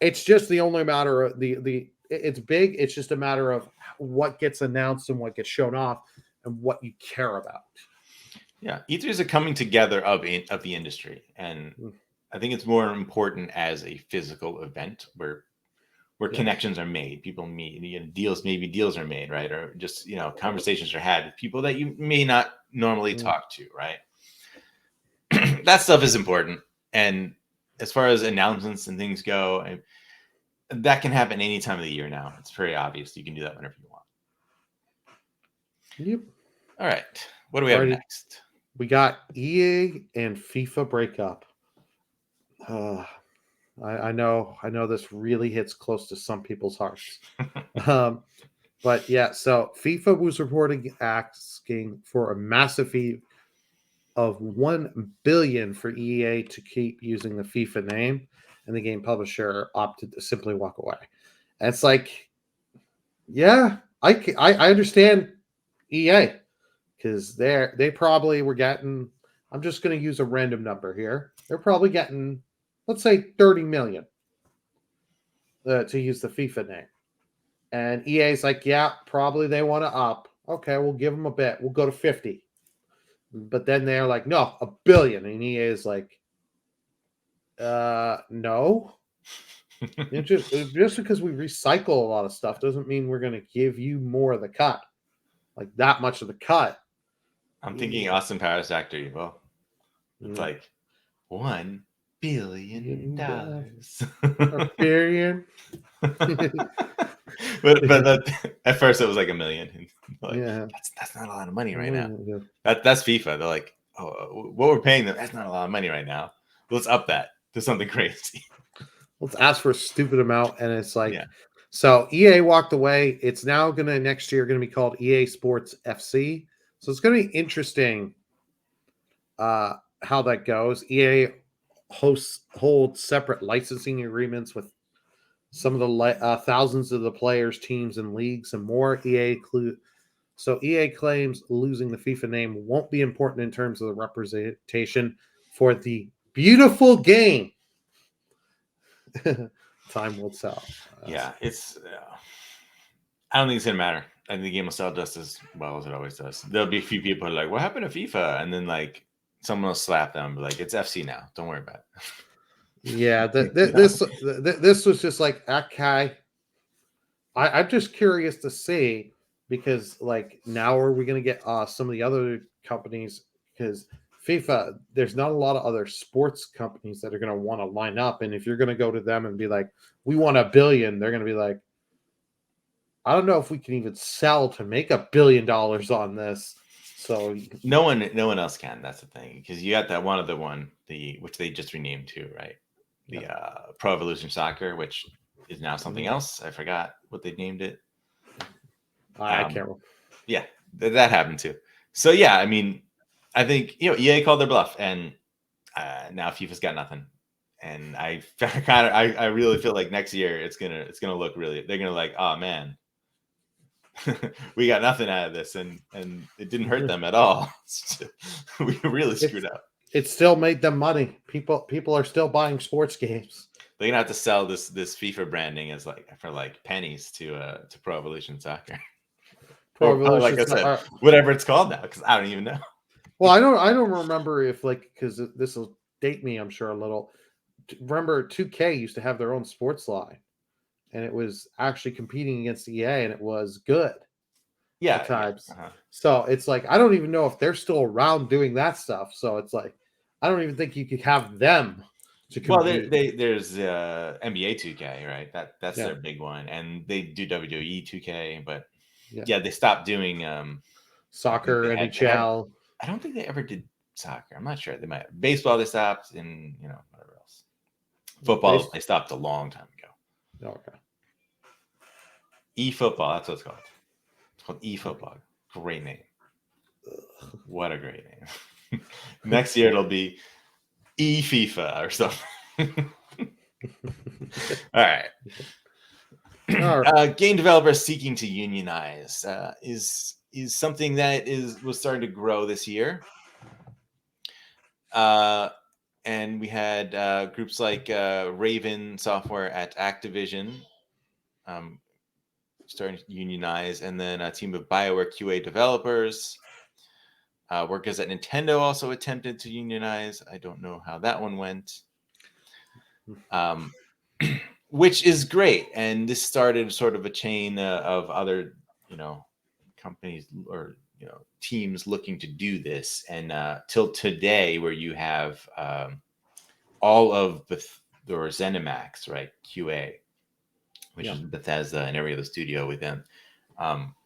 it's just the only matter of it's big. It's just a matter of what gets announced and what gets shown off and what you care about. Yeah, E3 is a coming together of the industry, and I think it's more important as a physical event where connections are made, people meet, deals are made, right? Or just, conversations are had with people that you may not normally talk to, right? That stuff is important. And as far as announcements and things go, that can happen any time of the year now. It's very obvious. You can do that whenever you want. Yep. All right. What do we have next? We got EA and FIFA breakup. I know this really hits close to some people's hearts. But yeah, so FIFA was reported asking for a massive fee of $1 billion for EA to keep using the FIFA name, and the game publisher opted to simply walk away. And it's yeah, I understand EA, because they probably were getting, I'm just going to use a random number here. They're probably getting, let's say, 30 million to use the FIFA name. And EA's yeah, probably they want to up. Okay, we'll give them a bit. We'll go to 50. But then they're no, $1 billion. And EA is no. just because we recycle a lot of stuff doesn't mean we're going to give you more of the cut. That much of the cut. I'm thinking Austin Powers Actor Evo. It's $1 billion. A billion. but at first it was $1 million. That's not a lot of money right now. Yeah. That's FIFA. They're oh, what we're paying them, that's not a lot of money right now. Let's up that to something crazy. Let's ask for a stupid amount, and it's so EA walked away. It's now next year going to be called EA Sports FC. So it's going to be interesting how that goes. EA holds separate licensing agreements with some of the thousands of the players, teams, and leagues, and more. So EA claims losing the FIFA name won't be important in terms of the representation for the beautiful game. Time will tell. Yeah, it's. I don't think it's gonna matter. I think the game will sell just as well as it always does. There'll be a few people who are "What happened to FIFA?" And then someone will slap them, "It's FC now. Don't worry about it." Yeah, this was just okay. I'm just curious to see, because now are we going to get some of the other companies, because FIFA, there's not a lot of other sports companies that are going to want to line up, and if you're going to go to them and be we want $1 billion, they're going to be I don't know if we can even sell to make $1 billion on this. So no one else can. That's the thing, because you got that which they just renamed too, right? The Pro Evolution Soccer, which is now something else. I forgot what they named it. I can't remember. Yeah, that happened too. So yeah, I mean, I think EA called their bluff, and now FIFA's got nothing. And I really feel like next year it's gonna look really. They're gonna like, oh man, we got nothing out of this, and it didn't hurt them at all. We really screwed up. It still made them money. People are still buying sports games. They're gonna have to sell this FIFA branding as for pennies to Pro Evolution Soccer. Pro Or, Evolution, like I said, whatever it's called now, because I don't even know. Well, I don't remember if because this will date me, I'm sure a little. Remember, 2K used to have their own sports line, and it was actually competing against EA, and it was good. Yeah, at times. Uh-huh. So it's like I don't even know if they're still around doing that stuff. So it's like I don't even think you could have them to compete. Well, there's NBA 2K, right? That's their big one, and they do WWE 2K, but they stopped doing soccer, NHL. I don't think they ever did soccer. I'm not sure. They might. Baseball they stopped, and whatever else. Football they stopped a long time ago. Okay. eFootball, that's what it's called. It's called eFootball. Great name. What a great name. Next year it'll be eFIFA or something. All right. Game developers seeking to unionize is something that was starting to grow this year. And we had groups like Raven Software at Activision starting to unionize, and then a team of BioWare QA developers. Workers at Nintendo also attempted to unionize. I don't know how that one went. Which is great. And this started sort of a chain of other, companies or, teams looking to do this. And till today, where you have all of the ZeniMax, right? QA, which is Bethesda and every other studio with them,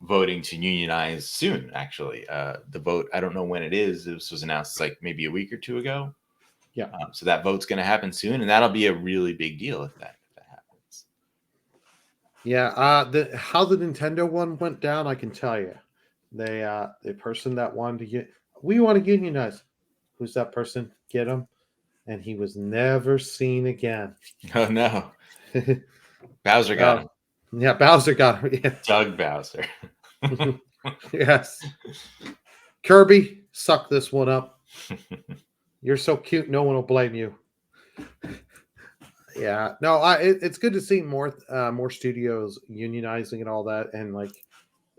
voting to unionize soon, actually. The vote, I don't know when it is. This was announced like maybe a week or two ago. Yeah. So that vote's going to happen soon, and that'll be a really big deal if that happens. Yeah. How the Nintendo one went down, I can tell you. The person that wanted to we want to unionize. Who's that person? Get him. And he was never seen again. Oh, no. Bowser got him. Yeah, Bowser got him. Yeah. Doug Bowser. Yes. Kirby, suck this one up. You're so cute, no one will blame you. Yeah. No, it's good to see more studios unionizing and all that, and like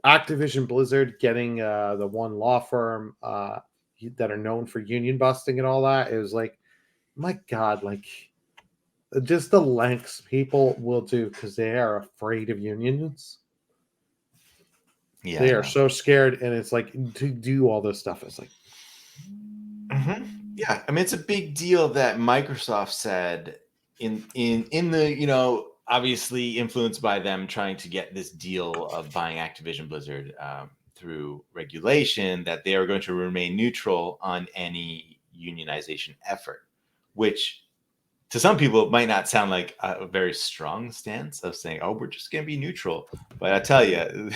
Activision Blizzard getting the one law firm that are known for union busting and all that. It was like, my God, like just the lengths people will do because they are afraid of unions. Yeah, they are so scared, and it's like to do all this stuff. It's like, yeah, I mean, it's a big deal that Microsoft said in the obviously influenced by them trying to get this deal of buying Activision Blizzard through regulation, that they are going to remain neutral on any unionization effort, which to some people it might not sound like a very strong stance of saying, oh, we're just going to be neutral. But I tell you,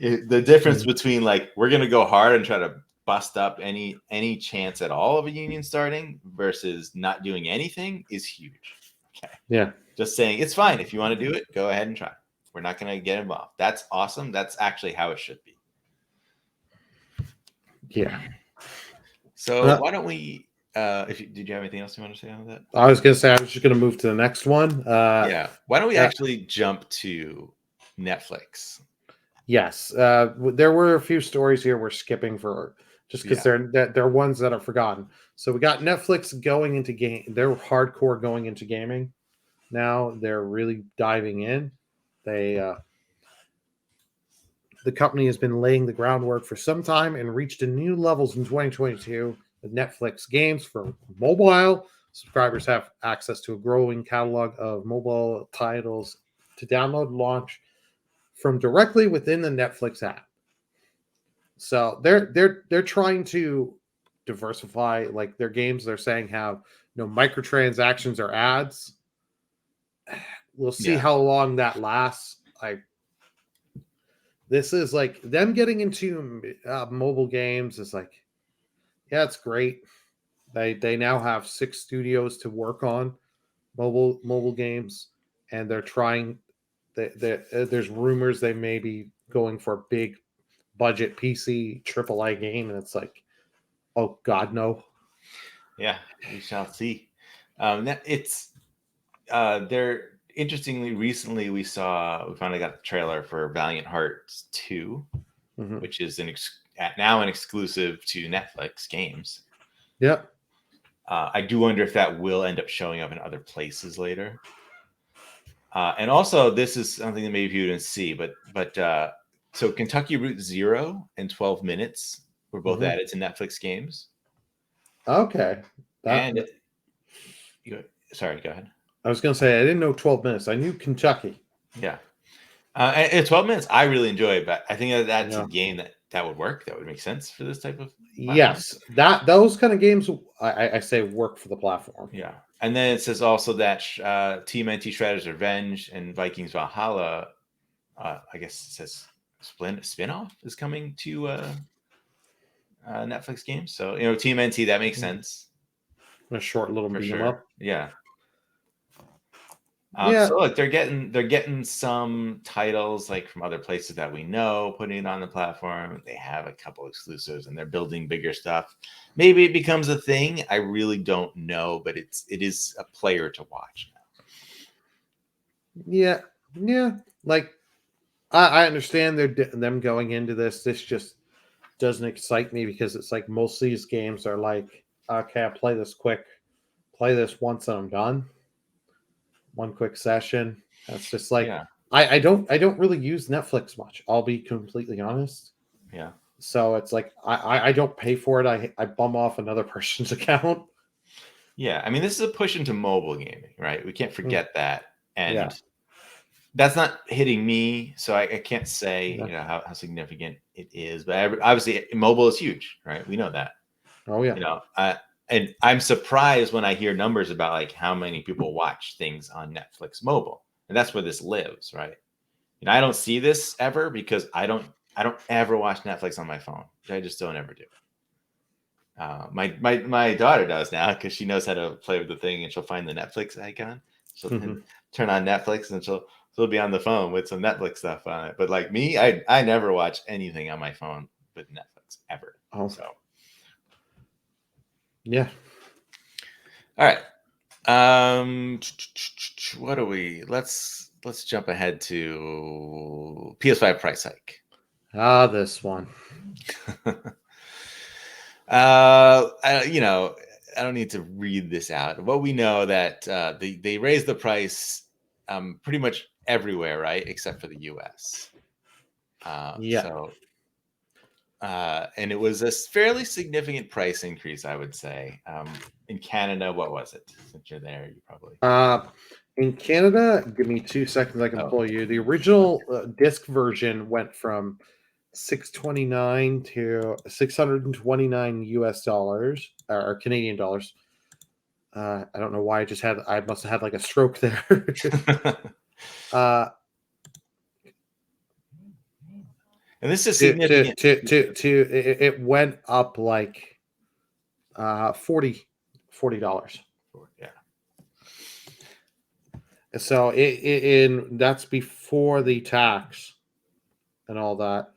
the difference between like we're going to go hard and try to bust up any chance at all of a union starting versus not doing anything is huge. Okay. Yeah. Just saying it's fine. If you want to do it, go ahead and try. We're not going to get involved. That's awesome. That's actually how it should be. Yeah. So why don't we did you have anything else you want to say on that? I was going to say I was just going to move to the next one. Yeah. Why don't we actually jump to Netflix? Yes. There were a few stories here we're skipping for just because they're ones that are forgotten. So we got Netflix going into game. They're hardcore going into gaming. Now they're really diving in. The company has been laying the groundwork for some time and reached new levels in 2022 with Netflix games for mobile. Subscribers have access to a growing catalog of mobile titles to download, launch from directly within the Netflix app. So they're trying to diversify like their games. They're saying have no microtransactions or ads. We'll see how long that lasts. This is like them getting into mobile games is like, yeah, it's great. They now have 6 studios to work on mobile games, and they're trying. There's rumors they may be going for a big budget PC AAA game, and it's like, oh God, no. Yeah, we shall see. It's they're interestingly recently we finally got the trailer for Valiant Hearts 2, which is now an exclusive to Netflix games. Yep. I do wonder if that will end up showing up in other places later. And also, this is something that maybe you didn't see, but so Kentucky Route Zero and 12 Minutes were both added to Netflix games. Okay. Sorry, go ahead. I was going to say I didn't know 12 Minutes. I knew Kentucky. Yeah. And 12 Minutes, I really enjoy, but I think that's a game that would work. That would make sense for this type of platform. Yes, those kind of games I say work for the platform. Yeah. And then it says also that TMNT Shredder's Revenge and Vikings Valhalla, I guess it says spin-off is coming to Netflix games. So, TMNT, that makes sense. A short little beat 'em up. Yeah. So look, they're getting some titles like from other places that we know, putting it on the platform. They have a couple exclusives, and they're building bigger stuff. Maybe it becomes a thing. I really don't know, but it is a player to watch now. Yeah. Like I understand them going into this. This just doesn't excite me because it's like most of these games are like, okay, I'll play this quick, play this once and I'm done. One quick session. That's just like I don't really use Netflix much. I'll be completely honest. Yeah. So it's like I don't pay for it. I bum off another person's account. Yeah, I mean this is a push into mobile gaming, right? We can't forget that, and that's not hitting me, so I can't say how significant it is. But obviously, mobile is huge, right? We know that. Oh yeah. And I'm surprised when I hear numbers about like how many people watch things on Netflix mobile, and that's where this lives, right? I don't see this ever because I don't ever watch Netflix on my phone. I just don't ever do. My daughter does now because she knows how to play with the thing, and she'll find the Netflix icon. She'll turn on Netflix, and she'll be on the phone with some Netflix stuff on it. But like me, I never watch anything on my phone with Netflix ever. Oh. So. Yeah. All right. What do we? Let's jump ahead to PS5 Price Hike. This one. I don't need to read this out. But we know that they raised the price pretty much everywhere, right, except for the US. And it was a fairly significant price increase, I would say. In Canada, what was it? Since you're there, you probably. In Canada, give me 2 seconds. I can pull you. The original disc version went from $629 to $629 US dollars or Canadian dollars. I don't know why I must have had like a stroke there. And this is significant. It went up like $40. Yeah. So that's before the tax and all that.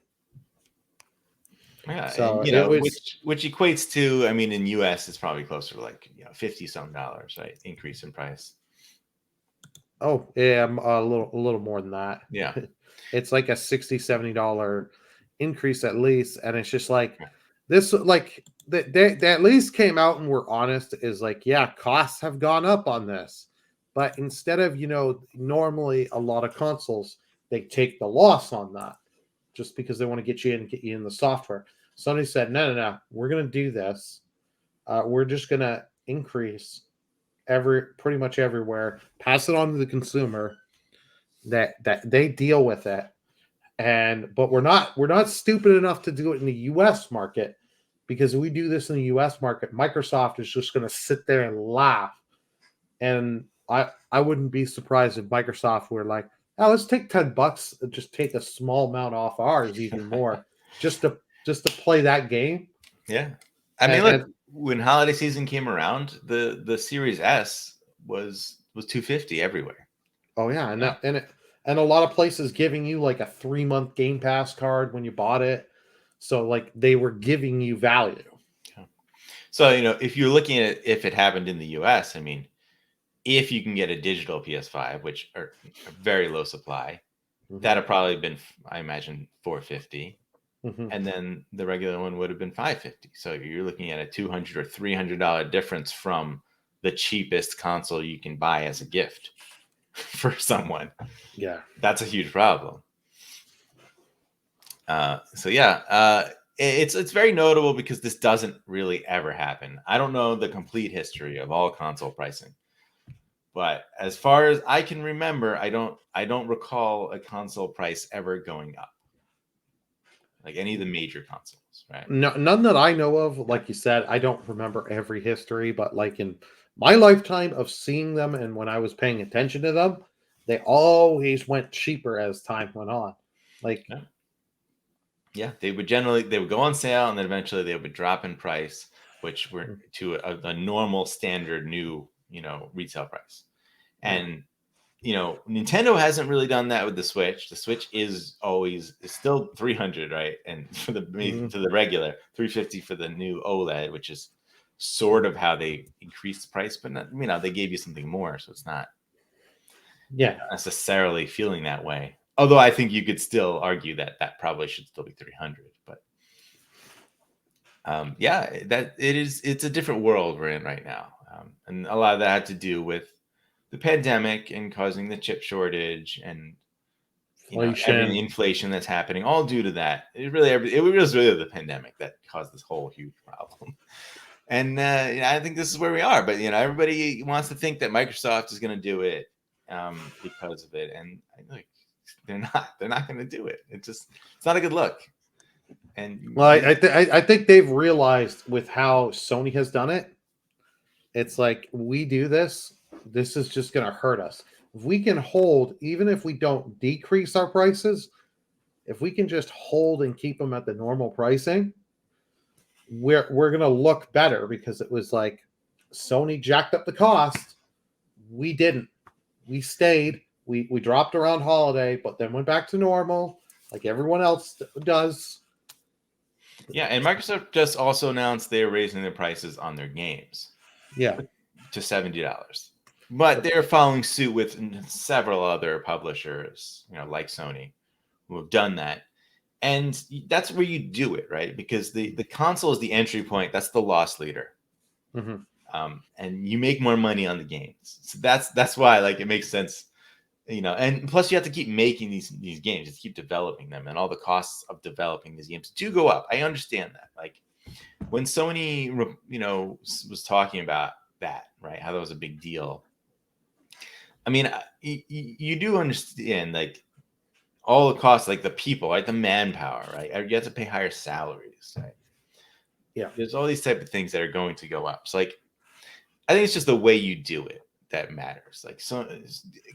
Yeah. So and, which equates to, I mean, in US, it's probably closer to like $50-some, right? Increase in price. Oh yeah, a little more than that. Yeah. It's like a $60-$70 increase at least, and it's just like this. Like they at least came out and were honest. Is like, yeah, costs have gone up on this, but instead of normally a lot of consoles they take the loss on that just because they want to get you in the software. Sony said, no, we're gonna do this. We're just gonna increase pretty much everywhere, pass it on to the consumer. That they deal with it, but we're not stupid enough to do it in the US market, because if we do this in the US market, Microsoft is just going to sit there and laugh. And I wouldn't be surprised if Microsoft were like, oh, let's take $10 and just take a small amount off ours, even more, just to play that game. Yeah. I mean, look, when holiday season came around, the Series S was $250 everywhere. Oh yeah, and a lot of places giving you like a 3-month Game Pass card when you bought it. So like they were giving you value. Yeah. So, if you're looking at if it happened in the US, I mean, if you can get a digital PS5, which are a very low supply, that'd probably been, I imagine, $450. And then the regular one would have been $550. So you're looking at a $200 or $300 difference from the cheapest console you can buy as a gift for someone. Yeah, that's a huge problem. It's very notable because this doesn't really ever happen. I don't know the complete history of all console pricing, but as far as I can remember, I don't recall a console price ever going up. Like any of the major consoles, right? No, none that I know of. Like you said, I don't remember every history, but like in my lifetime of seeing them and when I was paying attention to them, they always went cheaper as time went on. Like, yeah, they would go on sale and then eventually they would drop in price, which were to a normal standard new, retail price. And Nintendo hasn't really done that with the Switch. The Switch is still $300, right? And for the regular, $350 for the new OLED, which is sort of how they increased the price, but not, they gave you something more, so it's not necessarily feeling that way. Although I think you could still argue that probably should still be $300, but it's a different world we're in right now, and a lot of that had to do with the pandemic and causing the chip shortage and every inflation that's happening, all due to that. It was really the pandemic that caused this whole huge problem. And I think this is where we are. But everybody wants to think that Microsoft is going to do it because of it, and they're not. They're not going to do it. It's not a good look. And I think they've realized with how Sony has done it, it's like we do this. This is just going to hurt us. If we can hold, even if we don't decrease our prices, if we can just hold and keep them at the normal pricing, we're going to look better, because it was like Sony jacked up the cost. We didn't. We stayed. We dropped around holiday, but then went back to normal like everyone else does. Yeah, and Microsoft just also announced they're raising their prices on their games. Yeah. To $70. But they're following suit with several other publishers, like Sony, who have done that. And that's where you do it, right? Because the console is the entry point. That's the loss leader. And you make more money on the games. So that's why it makes sense, and plus you have to keep making these games, just keep developing them, and all the costs of developing these games do go up. I understand that. Like when Sony, was talking about that, right? How that was a big deal. I mean, you do understand, like, all the costs, like the people, right? The manpower, right? You have to pay higher salaries, right? Yeah. There's all these type of things that are going to go up. So, I think it's just the way you do it that matters. Like, so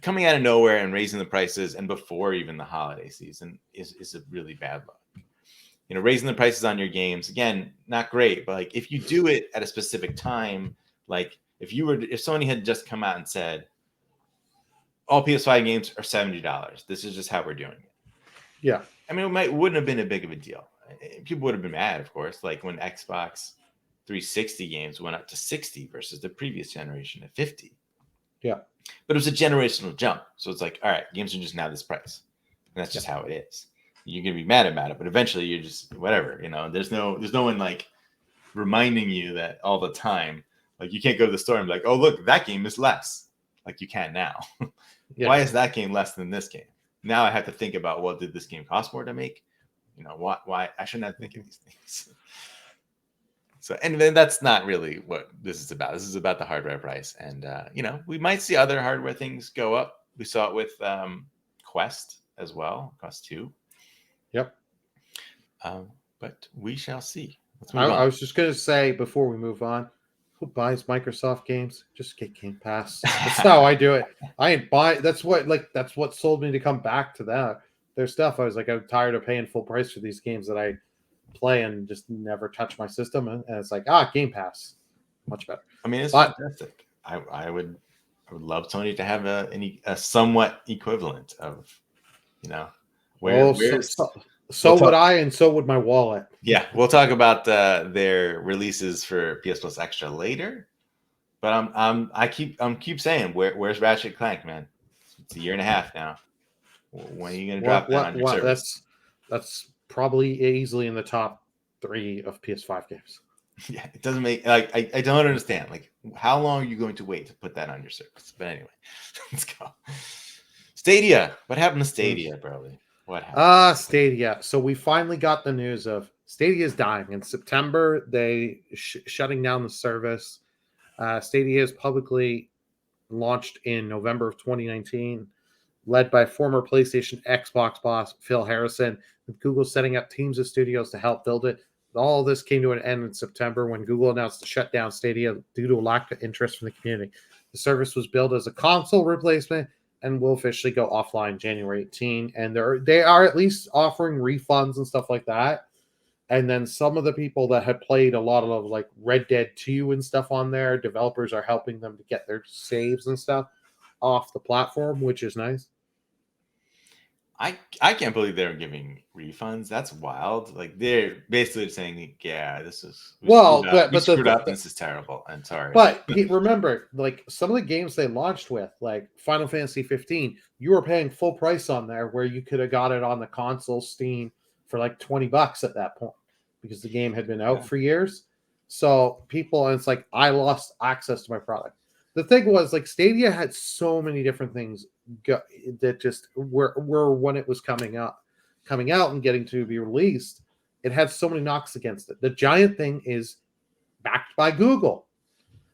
coming out of nowhere and raising the prices and before even the holiday season is a really bad luck. Raising the prices on your games, again, not great, but if you do it at a specific time, like if Sony had just come out and said, all PS5 games are $70. This is just how we're doing it. Yeah. I mean, wouldn't have been a big of a deal. People would have been mad, of course, like when Xbox 360 games went up to 60 versus the previous generation at 50. Yeah. But it was a generational jump. So it's like, all right, games are just now this price. And that's just how it is. You're going to be mad about it, but eventually you're just whatever, there's no one reminding you that all the time. Like, you can't go to the store and be like, oh, look, that game is less. Like you can now. Yeah. Why is that game less than this game? Now I have to think about, well, did this game cost more to make? Why I shouldn't have to think of these things. So, and then that's not really what this is about. This is about the hardware price. And, we might see other hardware things go up. We saw it with Quest as well, Quest 2. Yep. But we shall see. Let's I, move I on. was just going to say before we move on, who buys Microsoft games? Just get Game Pass. That's how I do it. I ain't buy. That's what sold me to come back to their stuff. I was like, I'm tired of paying full price for these games that I play and just never touch my system. And it's like, Game Pass, much better. I mean, it's But- fantastic. I would love Sony to have a somewhat equivalent of, where's So We'll would talk- I, and so would my wallet. Yeah, we'll talk about their releases for PS Plus Extra later. But I keep saying, where's Ratchet Clank, man? It's a year and a half now. When are you gonna drop that on your service? That's probably easily in the top 3 of PS5 games. Yeah, it doesn't make I don't understand. Like, how long are you going to wait to put that on your service? But anyway, let's go. Stadia. What happened to Stadia, Broly? What happened? Stadia. So we finally got the news of Stadia is dying. In September, they shutting down the service. Stadia is publicly launched in November of 2019, led by former PlayStation Xbox boss Phil Harrison, with Google setting up teams of studios to help build it. All this came to an end in September when Google announced to shut down Stadia due to a lack of interest from the community. The service was billed as a console replacement and will officially go offline January 18. And they are at least offering refunds and stuff like that. And then some of the people that had played a lot of like Red Dead 2 and stuff on there, developers are helping them to get their saves and stuff off the platform, which is nice. I can't believe they're giving refunds. That's wild. Like, they're basically saying, yeah, this is we screwed up. This is terrible. I'm sorry. But remember, like, some of the games they launched with, like Final Fantasy 15, you were paying full price on there, where you could have got it on the console Steam for like $20 at that point, because the game had been out for years. So people, and it's like, I lost access to my product. The thing was, like, Stadia had so many different things that just were when it was coming out and getting to be released, it had so many knocks against it. The giant thing is backed by Google.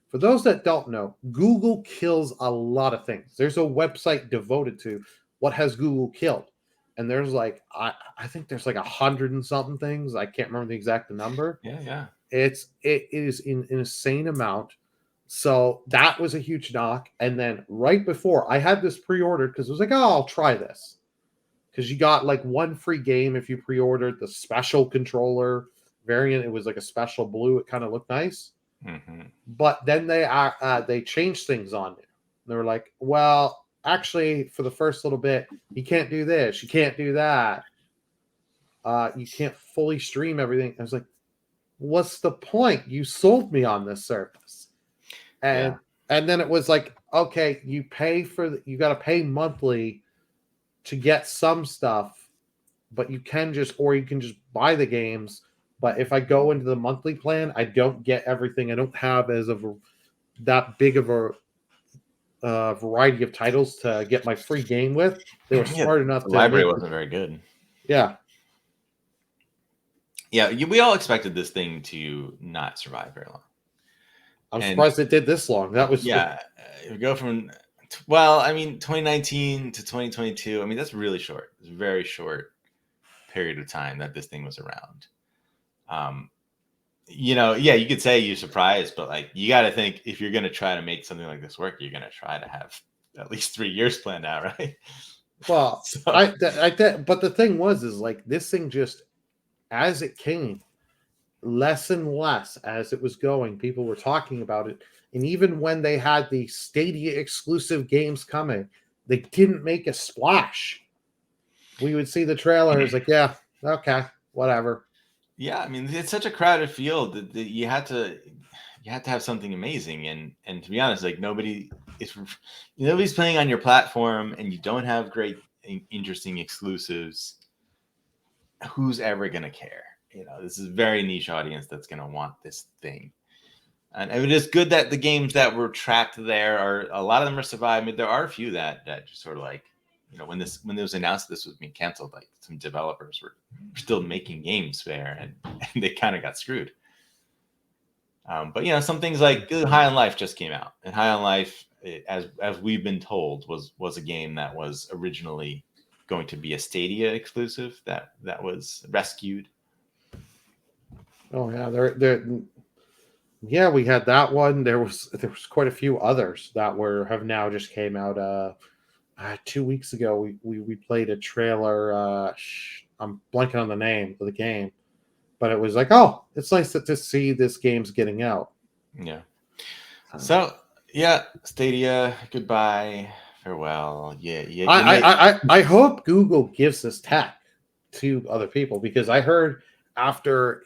For those that don't know, Google kills a lot of things. There's a website devoted to what has Google killed. And there's like, I think there's like 100 and something things. I can't remember the exact number. Yeah. It is an insane amount. So that was a huge knock. And then right before, I had this pre-ordered because it was like, I'll try this. Because you got like one free game if you pre-ordered the special controller variant. It was like a special blue. It kind of looked nice. Mm-hmm. But then they changed things on it. They were like, well, actually, for the first little bit, you can't do this. You can't do that. You can't fully stream everything. I was like, what's the point? You sold me on this service. And then it was like, okay, you got to pay monthly to get some stuff, but you can just buy the games. But if I go into the monthly plan, I don't get everything. I don't have that big of a variety of titles to get my free game with. They were smart enough. The library wasn't very good. Yeah. Yeah, we all expected this thing to not survive very long. I'm surprised it did this long. That was we go from 2019 to 2022. I mean, that's really short. It's a very short period of time that this thing was around. You could say you're surprised, but like, you got to think, if you're going to try to make something like this work, you're going to try to have at least 3 years planned out, right? Well, but the thing was, is like, this thing just, as it came, less and less as it was going, people were talking about it. And even when they had the Stadia exclusive games coming, they didn't make a splash. We would see the trailers like, yeah, okay, whatever. Yeah, I mean, it's such a crowded field that you had to have something amazing. And to be honest, like, nobody's playing on your platform, and you don't have great, interesting exclusives. Who's ever gonna care? This is a very niche audience that's going to want this thing. And it is good that the games that were tracked there a lot of them are surviving. There are a few that just sort of like, when it was announced this was being canceled, like, some developers were still making games there, and they kind of got screwed. But some things like High on Life just came out, and High on Life, as we've been told, was a game that was originally going to be a Stadia exclusive that was rescued. Oh yeah, yeah, we had that one. There was quite a few others that have now just came out. 2 weeks ago, we played a trailer. I'm blanking on the name of the game, but it was like, oh, it's nice to see this game's getting out. Yeah. So yeah, Stadia, goodbye, farewell. Yeah. I hope Google gives this tech to other people, because I heard after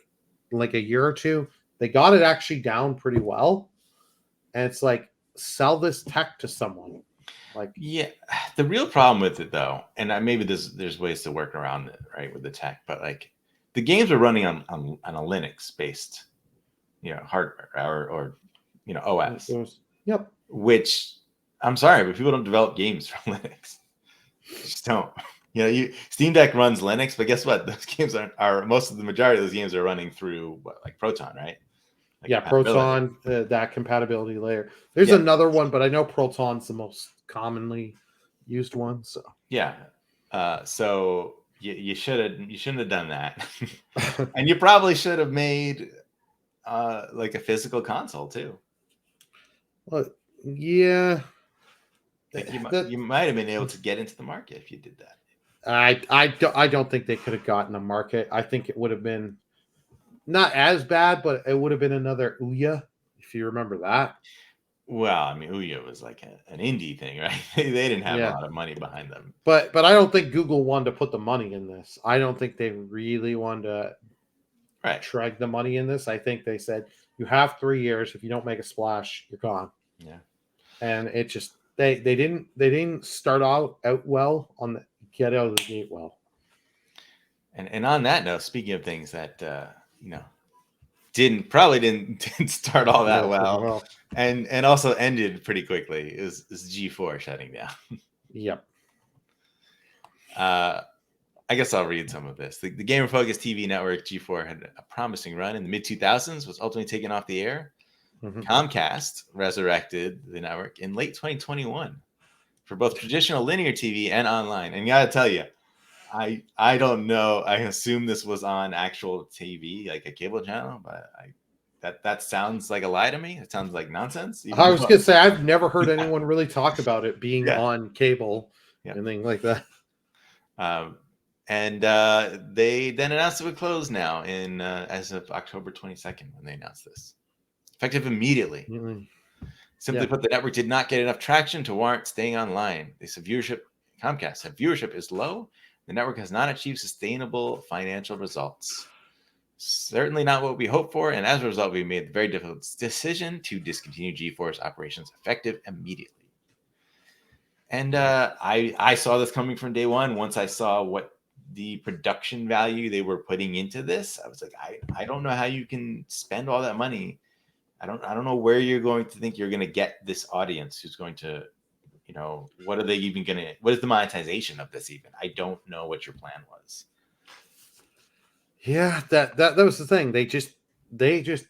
like a year or two, they got it actually down pretty well, and it's like, sell this tech to someone. Like, yeah, the real problem with it though, and maybe there's ways to work around it, right, with the tech, but like the games are running on a Linux based, hardware or OS. Yep. Which, I'm sorry, but people don't develop games for Linux. Just don't. Steam Deck runs Linux, but guess what? Those games are most of the majority of those games are running through like Proton, right? Like yeah, Proton, that compatibility layer. There's another one, but I know Proton's the most commonly used one. So yeah, so you shouldn't have done that, and you probably should have made like a physical console too. Well, yeah, like you might have been able to get into the market if you did that. I don't think they could have gotten a market. I think it would have been not as bad, but it would have been another Ouya, if you remember that. Well, I mean, Ouya was like an indie thing, right? They didn't have a lot of money behind them. But I don't think Google wanted to put the money in this. I don't think they really wanted to drag the money in this. I think they said, you have 3 years. If you don't make a splash, you're gone. Yeah. And it just they didn't start out well on the get out of the gate well. And on that note, speaking of things that didn't start all that well. And also ended pretty quickly is G4 shutting down. Yep. I guess I'll read some of this. The Gamer Focus TV network G4 had a promising run in the mid-2000s, was ultimately taken off the air. Mm-hmm. Comcast resurrected the network in late 2021 for both traditional linear TV and online. And gotta tell you, I don't know. I assume this was on actual TV, like a cable channel, but that sounds like a lie to me. It sounds like nonsense. I was gonna say, I've never heard anyone really talk about it being on cable, anything like that. And they then announced it would close now as of October 22nd when they announced this, effective immediately. Mm-hmm. Simply put, the network did not get enough traction to warrant staying online. They said Comcast said viewership is low. The network has not achieved sustainable financial results. Certainly not what we hoped for, and as a result, we made the very difficult decision to discontinue G4's operations effective immediately. And I saw this coming from day one. Once I saw what the production value they were putting into this, I was like, I don't know how you can spend all that money. I don't know where you're going to think you're going to get this audience who's going to, what are they even going to, what is the monetization of this even? I don't know what your plan was. Yeah, that was the thing. They just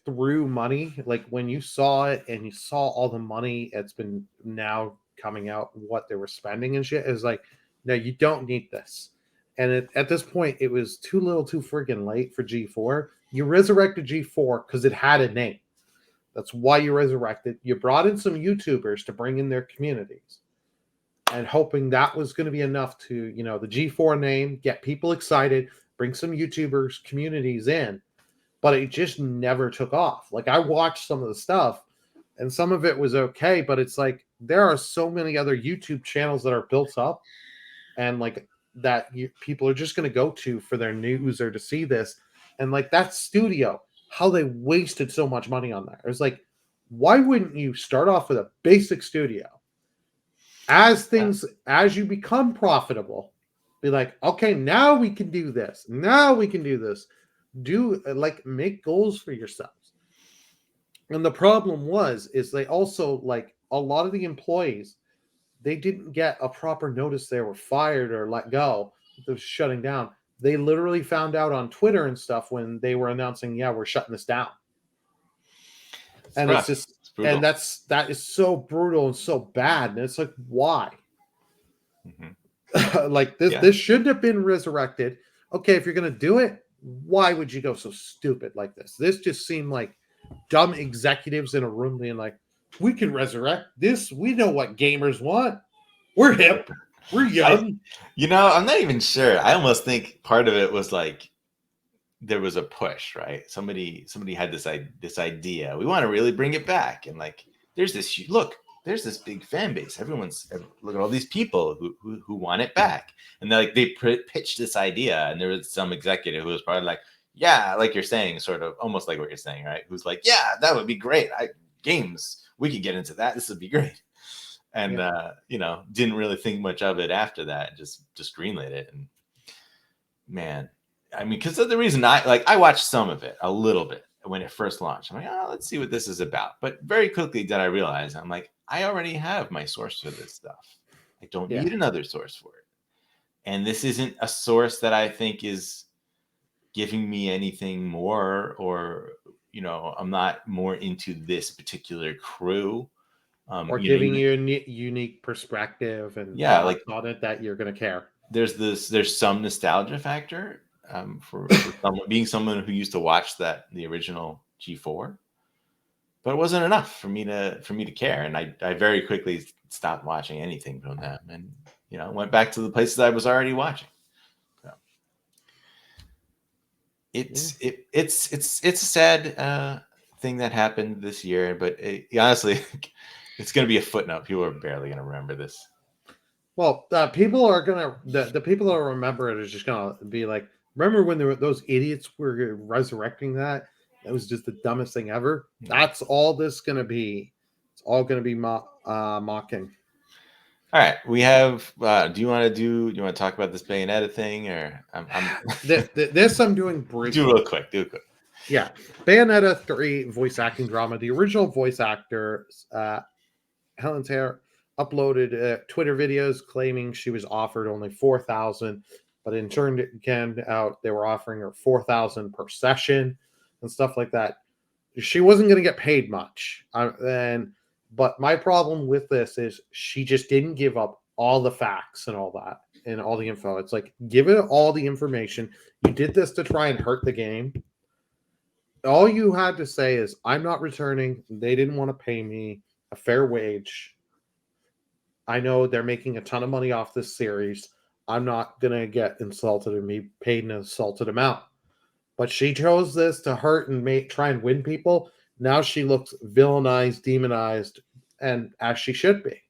threw money. Like when you saw it and you saw all the money it's been now coming out, what they were spending and shit, is like, no, you don't need this. And at this point, it was too little too friggin' late for G4. You resurrected G4 because it had a name. That's why you resurrected. You brought in some YouTubers to bring in their communities and hoping that was going to be enough to, the G4 name, get people excited, bring some YouTubers, communities in. But it just never took off. Like I watched some of the stuff and some of it was okay, but it's like there are so many other YouTube channels that are built up and like that people are just going to go to for their news or to see this. And like that studio, how they wasted so much money on that. It was like, why wouldn't you start off with a basic studio? As you become profitable, be like, okay, now we can do this. Now we can do this. Make goals for yourselves. And the problem is they also, like, a lot of the employees, they didn't get a proper notice they were fired or let go. They were shutting down. They literally found out on Twitter and stuff when they were announcing, we're shutting this down. It's just, and that is so brutal and so bad. And it's like, why? Mm-hmm. Like this, Yeah. this shouldn't have been resurrected. Okay, if you're gonna do it, why would you go so stupid like this? This just seemed like dumb executives in a room being like, "We can resurrect this. We know what gamers want. We're hip. We're young." I'm not even sure. I almost think part of it was like there was a push, right? Somebody had this idea. We want to really bring it back, and like there's this big fan base. Look at all these people who want it back, and they pitched this idea, and there was some executive who was probably like, yeah, like you're saying, sort of almost like what you're saying, right? Who's like, yeah, that would be great. Games, we could get into that. This would be great. And didn't really think much of it after that. Just greenlit it. And man, I mean, because of the reason I watched some of it a little bit when it first launched. I'm like, let's see what this is about. But very quickly did I realize, I'm like, I already have my source for this stuff. I don't need another source for it. And this isn't a source that I think is giving me anything more, or I'm not more into this particular crew. Or giving you a unique perspective and thoughts on it that you're going to care. There's some nostalgia factor for being someone who used to watch the original G4, but it wasn't enough for me to care, and I very quickly stopped watching anything from them, and went back to the places I was already watching. So it's a sad thing that happened this year, but honestly. It's going to be a footnote. People are barely going to remember this. Well, people are going to, the people that remember it are just going to be like, remember when those idiots were resurrecting that? That was just the dumbest thing ever. That's all this going to be. It's all going to be mocking. All right. We have, do you want to talk about this Bayonetta thing, or this I'm doing briefly. Do real quick. Yeah. Bayonetta 3 voice acting drama. The original voice actor, Helen's Hair, uploaded Twitter videos claiming she was offered only $4,000, but in turn it came out they were offering her $4,000 per session and stuff like that. She wasn't going to get paid much, but my problem with this is she just didn't give up all the facts and all that and all the info. It's like, give it all the information. You did this to try and hurt the game. All you had to say is, I'm not returning. They didn't want to pay me a fair wage. I know they're making a ton of money off this series. I'm not going to get insulted and be paid an insulted amount. But she chose this to hurt and try and win people. Now she looks villainized, demonized, and as she should be.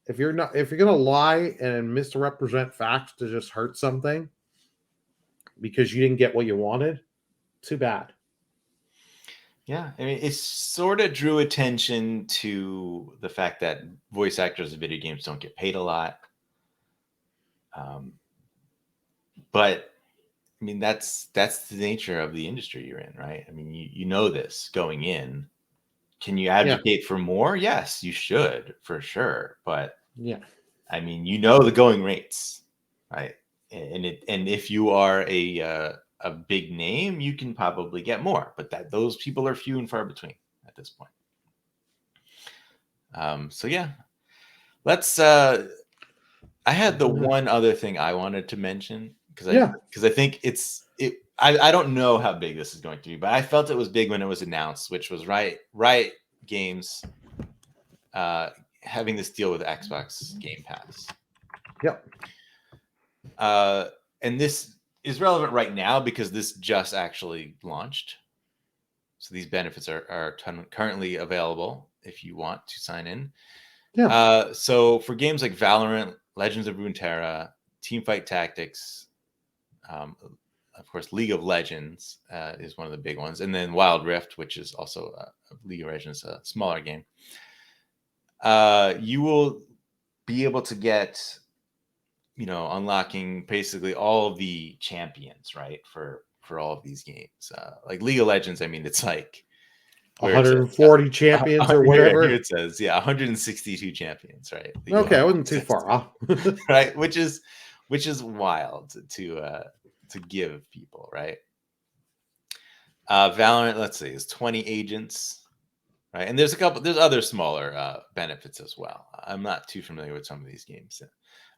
If you're going to lie and misrepresent facts to just hurt something because you didn't get what you wanted, too bad. Yeah, I mean, it sort of drew attention to the fact that voice actors in video games don't get paid a lot. But I mean, that's the nature of the industry you're in, right? I mean, you know this going in. Can you advocate for more? Yes, you should, for sure. But I mean, the going rates, right? And if you are a big name, you can probably get more, but those people are few and far between at this point. So yeah, let's. I had the one other thing I wanted to mention because I think I don't know how big this is going to be, but I felt it was big when it was announced, which was Riot Games having this deal with Xbox Game Pass. Yep. And this is relevant right now because this just actually launched. So these benefits are currently available if you want to sign in. Yeah. So for games like Valorant, Legends of Runeterra, Teamfight Tactics, of course, League of Legends is one of the big ones. And then Wild Rift, which is also League of Legends, a smaller game. You will be able to get unlocking basically all of the champions, right? For all of these games. Like League of Legends, I mean, it's like 140 champions or whatever. Here it says, 162 champions, right? Okay, I wasn't too far off. Right? Which is wild to give people, right? Valorant, let's see, is 20 agents, right? And there's other smaller benefits as well. I'm not too familiar with some of these games.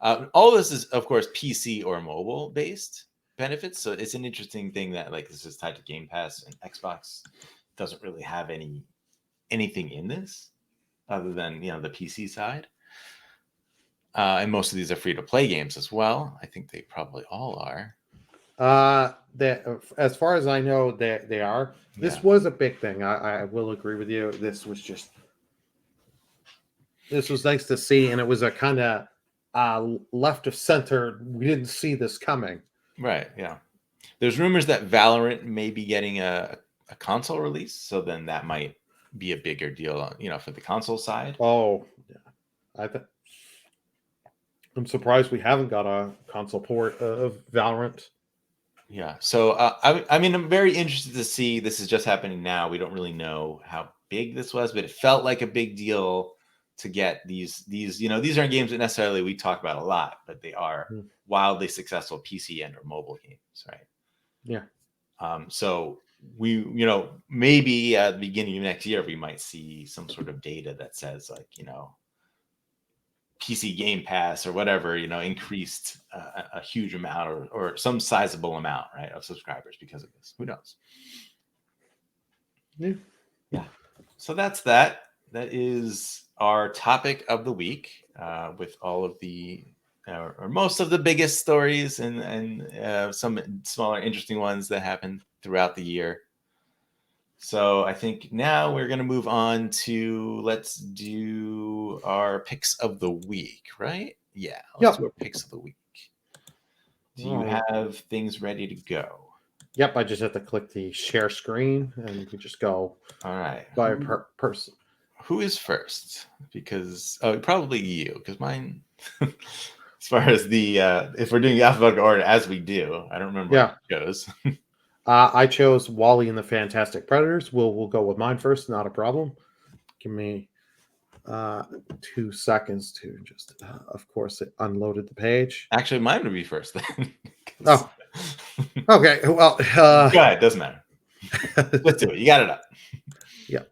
All this is, of course, PC or mobile based benefits. So it's an interesting thing that like this is tied to Game Pass, and Xbox doesn't really have anything in this other than the PC side. And most of these are free to play games as well. I think they probably all are. That as far as I know, they are. This was a big thing. I will agree with you. This was nice to see, and it was a kind of left of center. We didn't see this coming. Right. Yeah. There's rumors that Valorant may be getting a console release, so then that might be a bigger deal, for the console side. Oh, yeah. I'm surprised we haven't got a console port of Valorant. Yeah. So, I'm very interested to see. This is just happening now. We don't really know how big this was, but it felt like a big deal to get these. These aren't games that necessarily we talk about a lot, but they are wildly successful PC and or mobile games, right? Yeah. So we, maybe at the beginning of next year, we might see some sort of data that says like, PC Game Pass or whatever, increased a huge amount or some sizable amount, right, of subscribers because of this. Who knows? Yeah. So that's that. That is our topic of the week, with all of the or most of the biggest stories and some smaller interesting ones that happened throughout the year. So I think now we're going to move on to let's do our picks of the week, right? Yeah, let's do our picks of the week. Do you have things ready to go? Yep, I just have to click the share screen and you can just go. All right. By person. Who is first? Because probably you, because mine as far as the if we're doing the alphabetical order as we do, I don't remember what it goes. I chose Wally and the Fantastic Predators. We'll go with mine first, not a problem. Give me 2 seconds to just, of course, it unloaded the page. Actually, mine would be first then. Oh, okay. Well, go ahead. Doesn't matter. Let's do it. You got it up. Yep.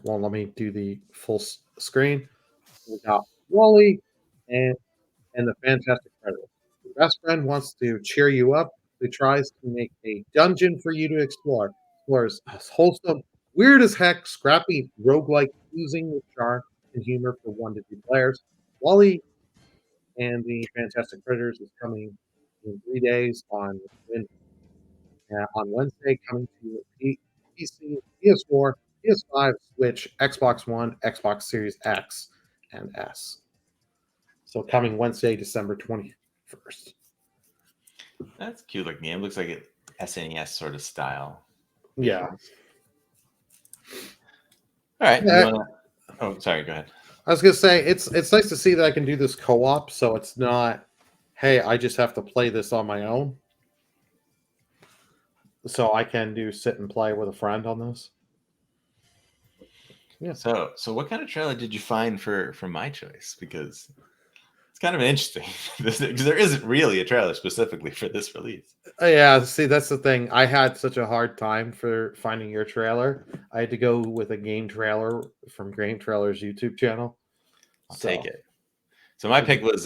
Well, let me do the full screen. We got Wally and the Fantastic Predators. Your best friend wants to cheer you up. He tries to make a dungeon for you to explore. Explores wholesome, weird as heck, scrappy, roguelike, oozing with charm and humor for 1 to 2 players. Wally and the Fantastic Predators is coming in 3 days on Wednesday, coming to PC, PS4, PS5, Switch, Xbox One, Xbox Series X, and S. So coming Wednesday, December 21st. That's a cute looking game. Looks like it SNES sort of style. Yeah. All right. Oh, sorry. Go ahead. I was gonna say it's nice to see that I can do this co-op, so it's not, hey, I just have to play this on my own. So I can sit and play with a friend on this. Yeah. So what kind of trailer did you find for my choice? Because it's kind of interesting because there isn't really a trailer specifically for this release. Yeah, see, that's the thing. I had such a hard time for finding your trailer. I had to go with a game trailer from Game Trailer's YouTube channel. I'll take it. So my pick was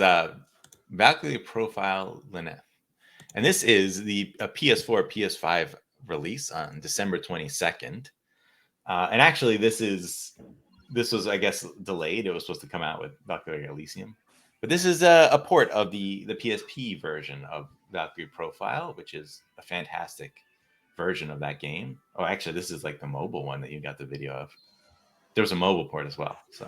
Valkyrie Profile Lineth. And this is a PS4, PS5 release on December 22nd. And actually, this was, I guess, delayed. It was supposed to come out with Valkyrie Elysium. But this is a port of the PSP version of Valkyrie Profile, which is a fantastic version of that game. Oh, actually, this is like the mobile one that you got the video of. There was a mobile port as well. So,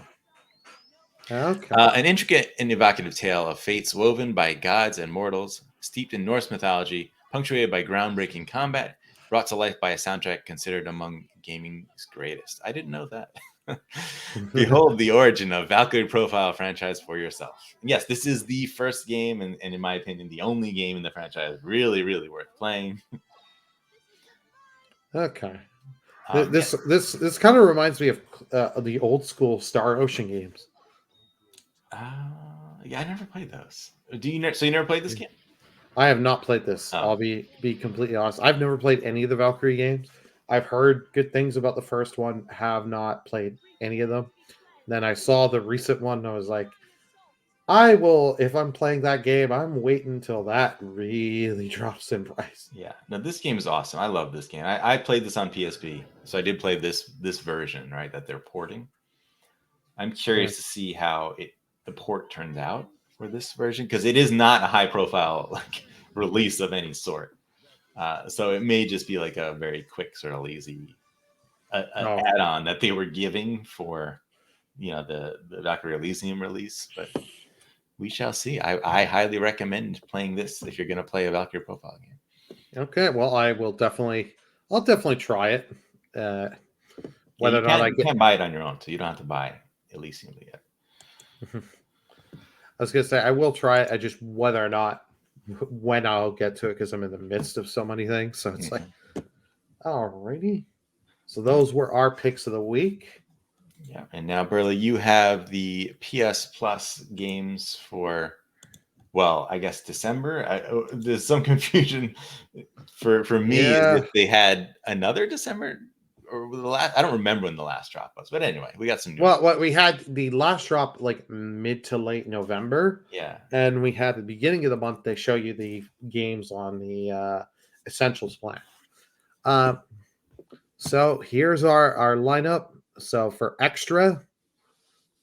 okay. An intricate and evocative tale of fates woven by gods and mortals, steeped in Norse mythology, punctuated by groundbreaking combat, brought to life by a soundtrack considered among gaming's greatest. I didn't know that. Behold the origin of Valkyrie Profile franchise for yourself. Yes, this is the first game, and in my opinion, the only game in the franchise really, really worth playing. Okay. This kind of reminds me of the old school Star Ocean games. Yeah, I never played those. So you never played this game? I have not played this. I'll be completely honest. I've never played any of the Valkyrie games. I've heard good things about the first one, have not played any of them. Then I saw the recent one and I was like, I will, if I'm playing that game, I'm waiting until that really drops in price. Yeah. No, this game is awesome. I love this game. I played this on PSP, so I did play this version, right, that they're porting. I'm curious to see how the port turns out for this version, because it is not a high profile like release of any sort. So it may just be like a very quick, sort of lazy add-on that they were giving for, the Dr. Elysium release. But we shall see. I highly recommend playing this if you're going to play a Valkyrie profile game. Okay, well, I'll definitely try it. Whether or not I you can buy it on your own, so you don't have to buy Elysium yet. I was gonna say I will try it. I just whether or not when I'll get to it, because I'm in the midst of so many things. So it's like, alrighty. So those were our picks of the week. Yeah, and now Burley, you have the PS Plus games for, well, I guess December. There's some confusion for me. Yeah. They had another December, or the last. I don't remember when the last drop was, but anyway, we got some news. Well, what we had the last drop like mid to late November. Yeah, and we had the beginning of the month. They show you the games on the Essentials plan. So here's our lineup. So for Extra,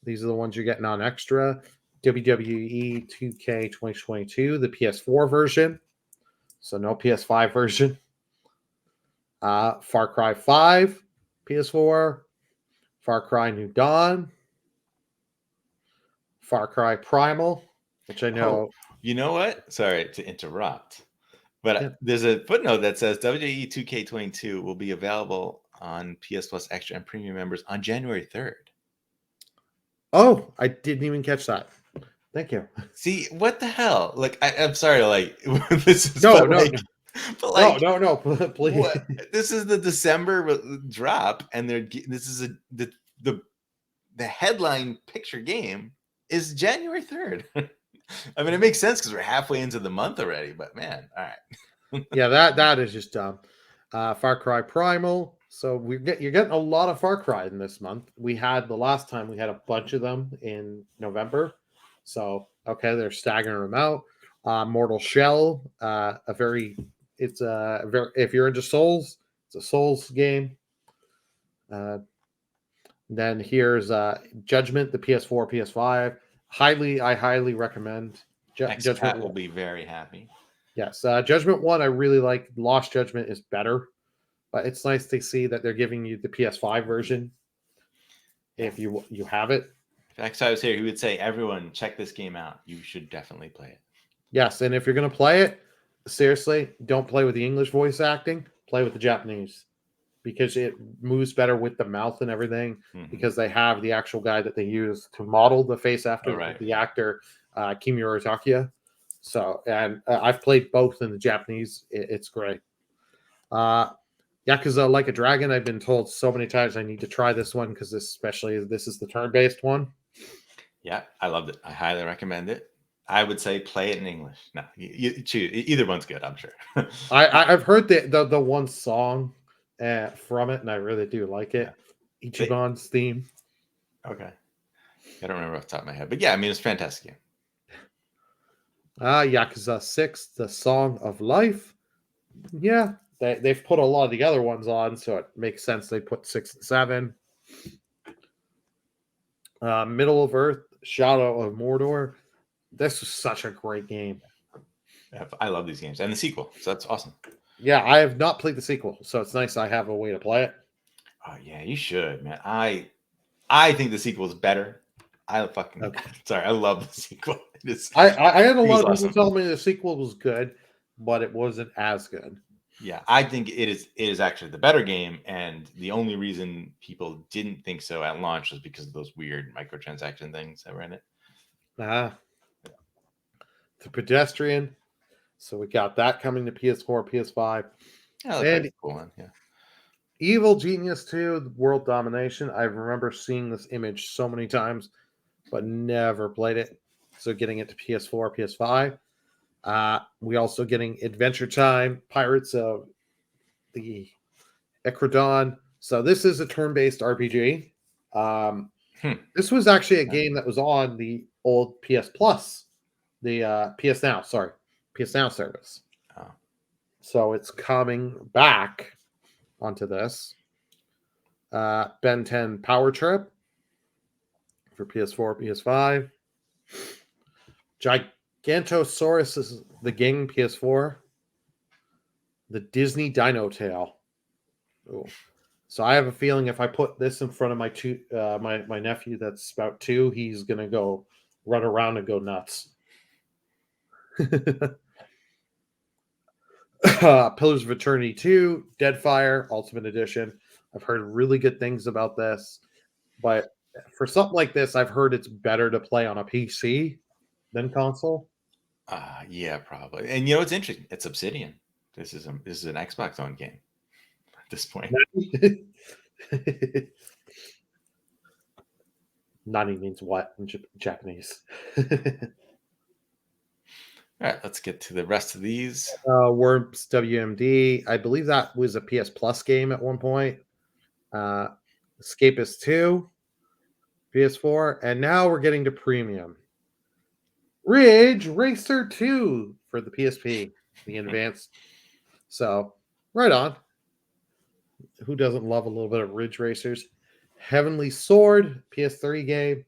these are the ones you're getting on Extra. WWE 2K 2022, the PS4 version. So no PS5 version. Far Cry 5, PS4. Far Cry New Dawn. Far Cry Primal, which I know. You know what? Sorry to interrupt, but there's a footnote that says WWE 2K22 will be available on PS Plus Extra and Premium members on January 3rd. Oh, I didn't even catch that. Thank you. See, what the hell? Like, I'm sorry, like, this is no, please. What? This is the December drop, and this is the headline picture game is January 3rd. I mean, it makes sense because we're halfway into the month already, but man, all right. Yeah, that is just dumb. Far Cry Primal. So you're getting a lot of Far Cry in this month. The last time we had a bunch of them in November. So okay, they're staggering them out. Mortal Shell, if you're into Souls, it's a Souls game. Then here's Judgment, the PS4, PS5. I highly recommend. Judgment will be very happy. Yes, Judgment 1 I really like. Lost Judgment is better, but it's nice to see that they're giving you the PS5 version if you have it. If X was here, he would say, everyone, check this game out. You should definitely play it. Yes, and if you're going to play it, seriously, don't play with the English voice acting. Play with the Japanese, because it moves better with the mouth and everything, because they have the actual guy that they use to model the face after the actor, Kimura Takia. So, and I've played both in the Japanese. It's great. Yakuza Like a Dragon, I've been told so many times I need to try this one, because this is the turn-based one. Yeah, I loved it. I highly recommend it. I would say play it in English. No, you choose. Either one's good, I'm sure. I've heard the one song from it, and I really do like it. Yeah. Ichiban's theme. Okay. I don't remember off the top of my head, but yeah, I mean, it's a fantastic game. Yakuza 6, The Song of Life. Yeah, they've put a lot of the other ones on, so it makes sense they put 6 and 7. Middle of Earth, Shadow of Mordor. This was such a great game. I love these games and the sequel, so that's awesome. Yeah, I have not played the sequel, so it's nice I have a way to play it. Oh yeah, you should, man. I think the sequel is better. Sorry, I love the sequel. I had a lot of people tell me the sequel was good, but it wasn't as good. Yeah, I think it is actually the better game, and the only reason people didn't think so at launch was because of those weird microtransaction things that were in it. The Pedestrian. So we got that coming to PS4, PS5. Yeah, that's a cool one. Yeah. Evil Genius 2, World Domination. I remember seeing this image so many times, but never played it. So getting it to PS4, PS5. We also getting Adventure Time, Pirates of the Ecrodon. So this is a turn-based RPG. This was actually a game that was on the old PS Plus, the PS Now service. Oh. So it's coming back onto this. Ben 10 Power Trip for PS4, PS5. Gigantosaurus is the game, PS4. The Disney Dino Tail. Ooh. So I have a feeling if I put this in front of my nephew that's about 2, he's gonna go run around and go nuts. Pillars of Eternity 2, Deadfire Ultimate Edition. I've heard really good things about this, but for something like this, I've heard it's better to play on a PC than console. Yeah, probably. And you know what's interesting? It's Obsidian. This is an Xbox owned game at this point. Nani means what in Japanese? All right, let's get to the rest of these. Worms WMD. I believe that was a PS Plus game at one point. Escapist 2, PS4, and now we're getting to premium. Ridge Racer 2 for the PSP, the advanced. So, right on. Who doesn't love a little bit of Ridge Racers? Heavenly Sword, PS3 game.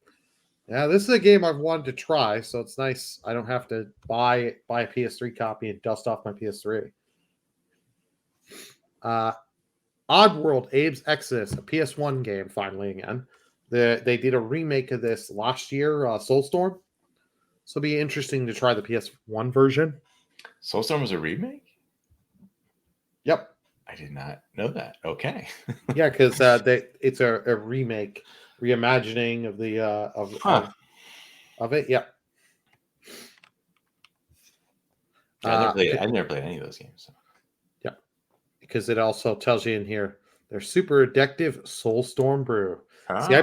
Now, this is a game I've wanted to try, so it's nice. I don't have to buy a PS3 copy and dust off my PS3. Oddworld, Abe's Exodus, a PS1 game, finally again. They did a remake of this last year, Soulstorm. So it'll be interesting to try the PS1 version. Soulstorm was a remake? Yep. I did not know that. Okay. Yeah, because it's a remake, reimagining of the of it. Yep. I've never played any of those games. So. Yeah, because it also tells you in here they're super addictive Soulstorm Brew. See, I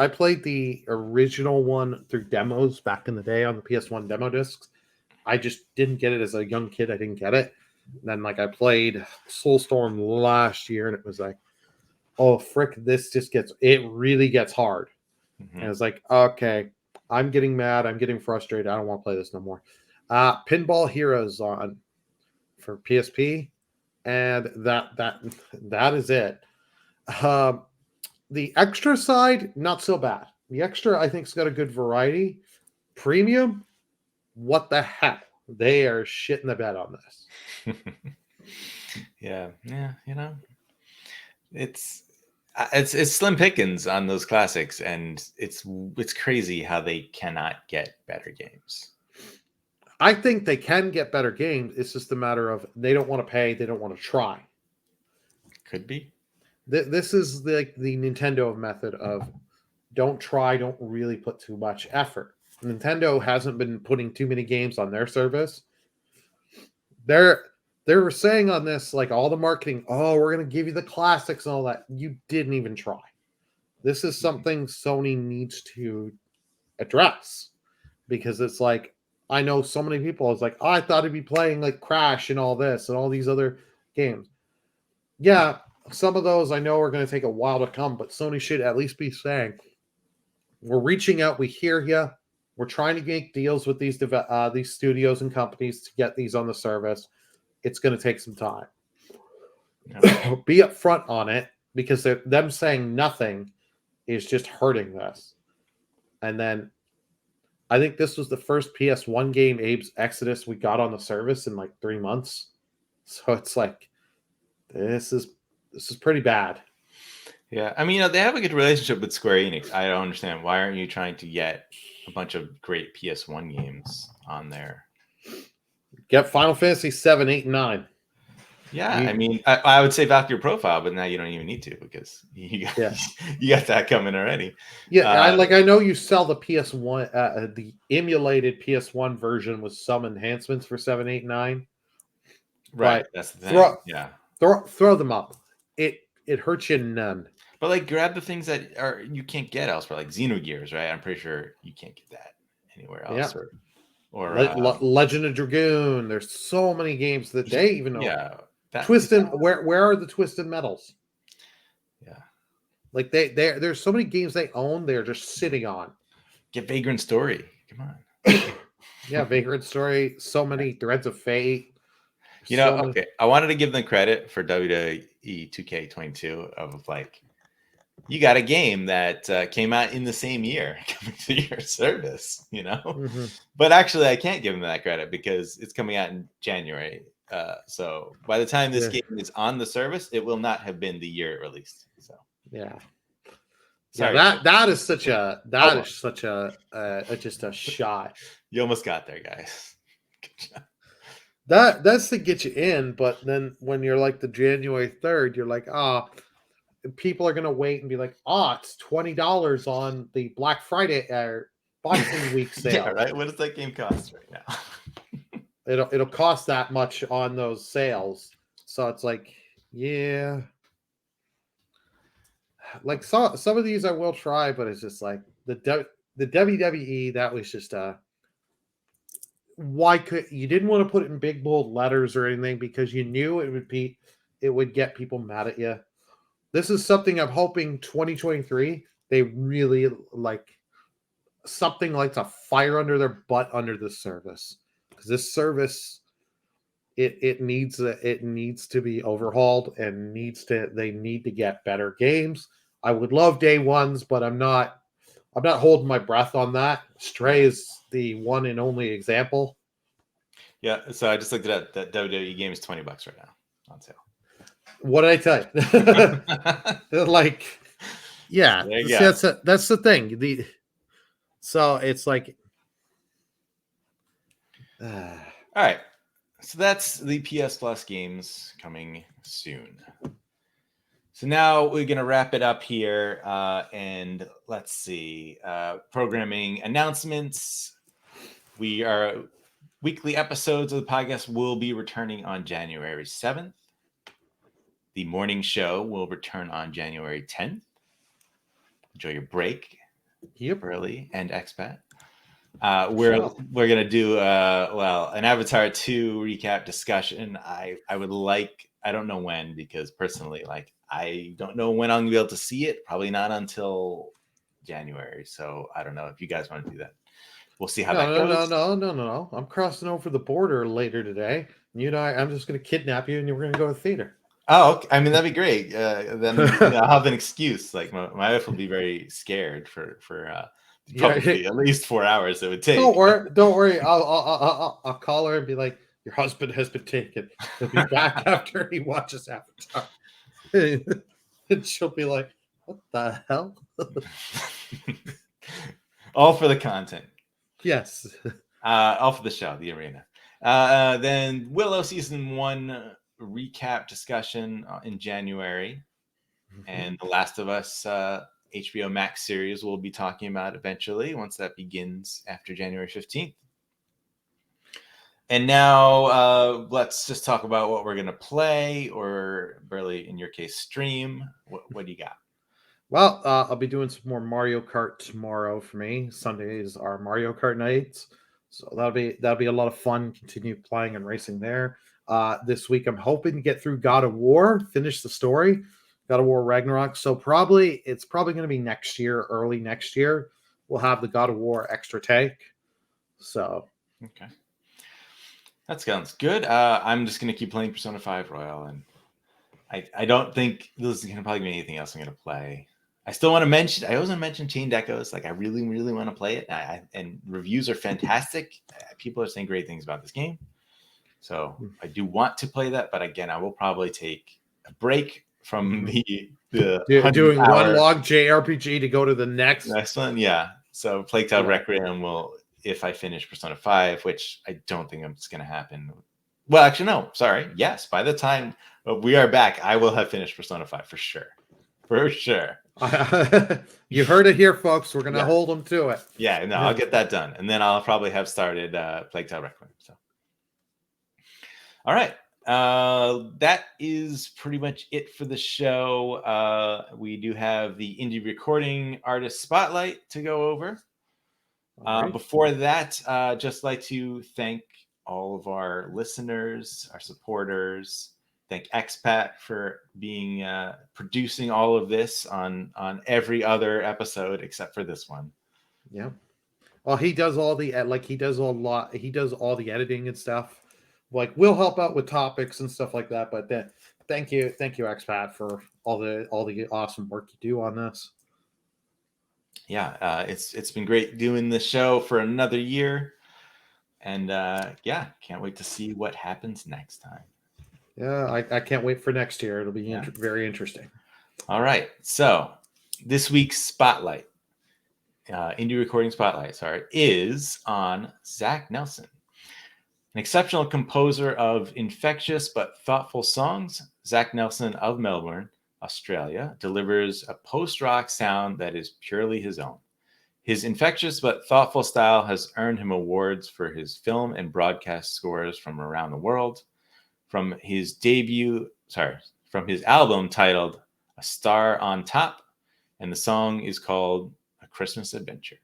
played the original one through demos back in the day on the PS1 demo discs. I just didn't get it as a young kid. I didn't get it. And then I played Soulstorm last year, and it was like, oh frick, it really gets hard. Mm-hmm. And it's like, okay, I'm getting mad, I'm getting frustrated, I don't want to play this no more. Pinball Heroes on for PSP, and that is it. The extra side, not so bad. The extra, I think, has got a good variety. Premium, what the heck? They are shitting the bed on this. Yeah, you know, it's slim pickings on those classics, and it's crazy how they cannot get better games. I think they can get better games. It's just a matter of they don't want to pay, they don't want to try. Could be. This is the Nintendo method of don't try, don't really put too much effort. Nintendo hasn't been putting too many games on their service. They were saying on this, like all the marketing, oh, we're going to give you the classics and all that. You didn't even try. This is something Sony needs to address, because it's like, I know so many people, it's like, oh, I thought I'd be playing like Crash and all this and all these other games. Yeah, some of those I know are going to take a while to come, but Sony should at least be saying, we're reaching out, we hear you. We're trying to make deals with these studios and companies to get these on the service. It's going to take some time. Yeah. Be upfront on it, because them saying nothing is just hurting this. And then I think this was the first PS1 game, Abe's Exodus, we got on the service in like 3 months. So it's like, this is pretty bad. Yeah, I mean, they have a good relationship with Square Enix. I don't understand, why aren't you trying to get a bunch of great PS1 games on there? Get Final Fantasy 7, 8, and 9. Yeah, I mean, I would say Valkyrie Profile, but now you don't even need to, because you got that coming already. Yeah, I know you sell the PS1, the emulated PS1 version with some enhancements for 7, 8, 9. Right, that's the thing. Throw them up. It hurts you none. But like, grab the things that you can't get elsewhere, like Xenogears, right? I'm pretty sure you can't get that anywhere else. Yeah. Or Legend of Dragoon. There's so many games that they even know. Yeah, Where are the Twisted Metals? Yeah. Like there's so many games they own, they're just sitting on. Get Vagrant Story. Come on. Yeah, Vagrant Story, so many Threads of Fate. Okay. I wanted to give them credit for WWE 2K22 of like, you got a game that came out in the same year coming to your service, Mm-hmm. But actually, I can't give them that credit because it's coming out in January. So by the time this game is on the service, it will not have been the year it released. So yeah. Sorry. Yeah, that is such a just a shot. You almost got there, guys. Good job. That's to get you in, but then when you're like the January 3rd, you're like, people are gonna wait and be like, it's $20 on the Black Friday or Boxing Week sale. Yeah, right. What does that game cost right now? It'll cost that much on those sales, so it's like, yeah. Like some of these I will try, but it's just like the WWE, that was just why you didn't want to put it in big bold letters or anything because you knew it would get people mad at you. This is something I'm hoping 2023 they really like something like a fire under their butt under this service, because this service it needs to be overhauled and they need to get better games. I would love day ones, but I'm not holding my breath on that. Stray is the one and only example. Yeah, so I just looked it up. That WWE game is $20 right now on sale. What did I tell you? Like, yeah, that's the thing. So it's like, all right. So that's the PS Plus games coming soon. So now we're going to wrap it up here. And let's see. Programming announcements. Weekly episodes of the podcast will be returning on January 7th. The morning show will return on January 10th. Enjoy your break. Yep. Early and expat. We're going to do an Avatar 2 recap discussion. I don't know when, because personally, like, I don't know when I'm going to be able to see it. Probably not until January. So I don't know if you guys want to do that. We'll see how that goes. No. I'm crossing over the border later today. You and I'm just going to kidnap you and we're going to go to the theater. Oh, okay. I mean, that'd be great. Then I'll have an excuse. Like my wife will be very scared for probably at least 4 hours it would take. Don't worry. I'll call her and be like, your husband has been taken. He'll be back after he watches Avatar. And she'll be like, what the hell? All for the content. Yes. All for the show, the arena. Then Willow Season 1 recap discussion in January. And The Last of Us HBO Max series we'll be talking about eventually once that begins after January 15th. And now let's just talk about what we're going to play, or Burley, in your case, stream. What do you got? Well, I'll be doing some more Mario Kart tomorrow for me. Sundays are Mario Kart nights. So that'll be a lot of fun. Continue playing and racing there. This week I'm hoping to get through God of War, finish the story. God of War Ragnarok. So it's probably going to be next year, early next year. We'll have the God of War extra tank. So okay. That sounds good. I'm just going to keep playing Persona 5 Royal, and I don't think this is going to probably be anything else I'm going to play. I still want to mention, I always want to mention Chained Echoes. Like, I really, really want to play it. And reviews are fantastic. People are saying great things about this game. So I do want to play that. But again, I will probably take a break from the doing one log JRPG to go to the next one. Yeah. So Plague Tale Requiem will, if I finish Persona 5, which I don't think it's going to happen. Well, actually, no. Sorry. Yes. By the time we are back, I will have finished Persona 5 for sure. For sure. You heard it here, folks. We're going to hold them to it. Yeah, no, I'll get that done. And then I'll probably have started Plague Tale Requiem. So, all right. That is pretty much it for the show. We do have the indie recording artist spotlight to go over. Right. Before that, just like to thank all of our listeners, our supporters, Thank Expat for being producing all of this on every other episode except for this one. Yeah. Well, he does all the he does all the editing and stuff. Like, we'll help out with topics and stuff like that. But then, thank you, Expat, for all the awesome work you do on this. Yeah, it's been great doing the show for another year, and can't wait to see what happens next time. Yeah, I can't wait for next year. It'll be very interesting. All right, so this week's spotlight, indie recording spotlight, is on Zach Nelson, an exceptional composer of infectious but thoughtful songs. Zach Nelson of Melbourne, Australia, delivers a post-rock sound that is purely his own. His infectious but thoughtful style has earned him awards for his film and broadcast scores from around the world. From his album titled A Star on Top, and the song is called A Christmas Adventure.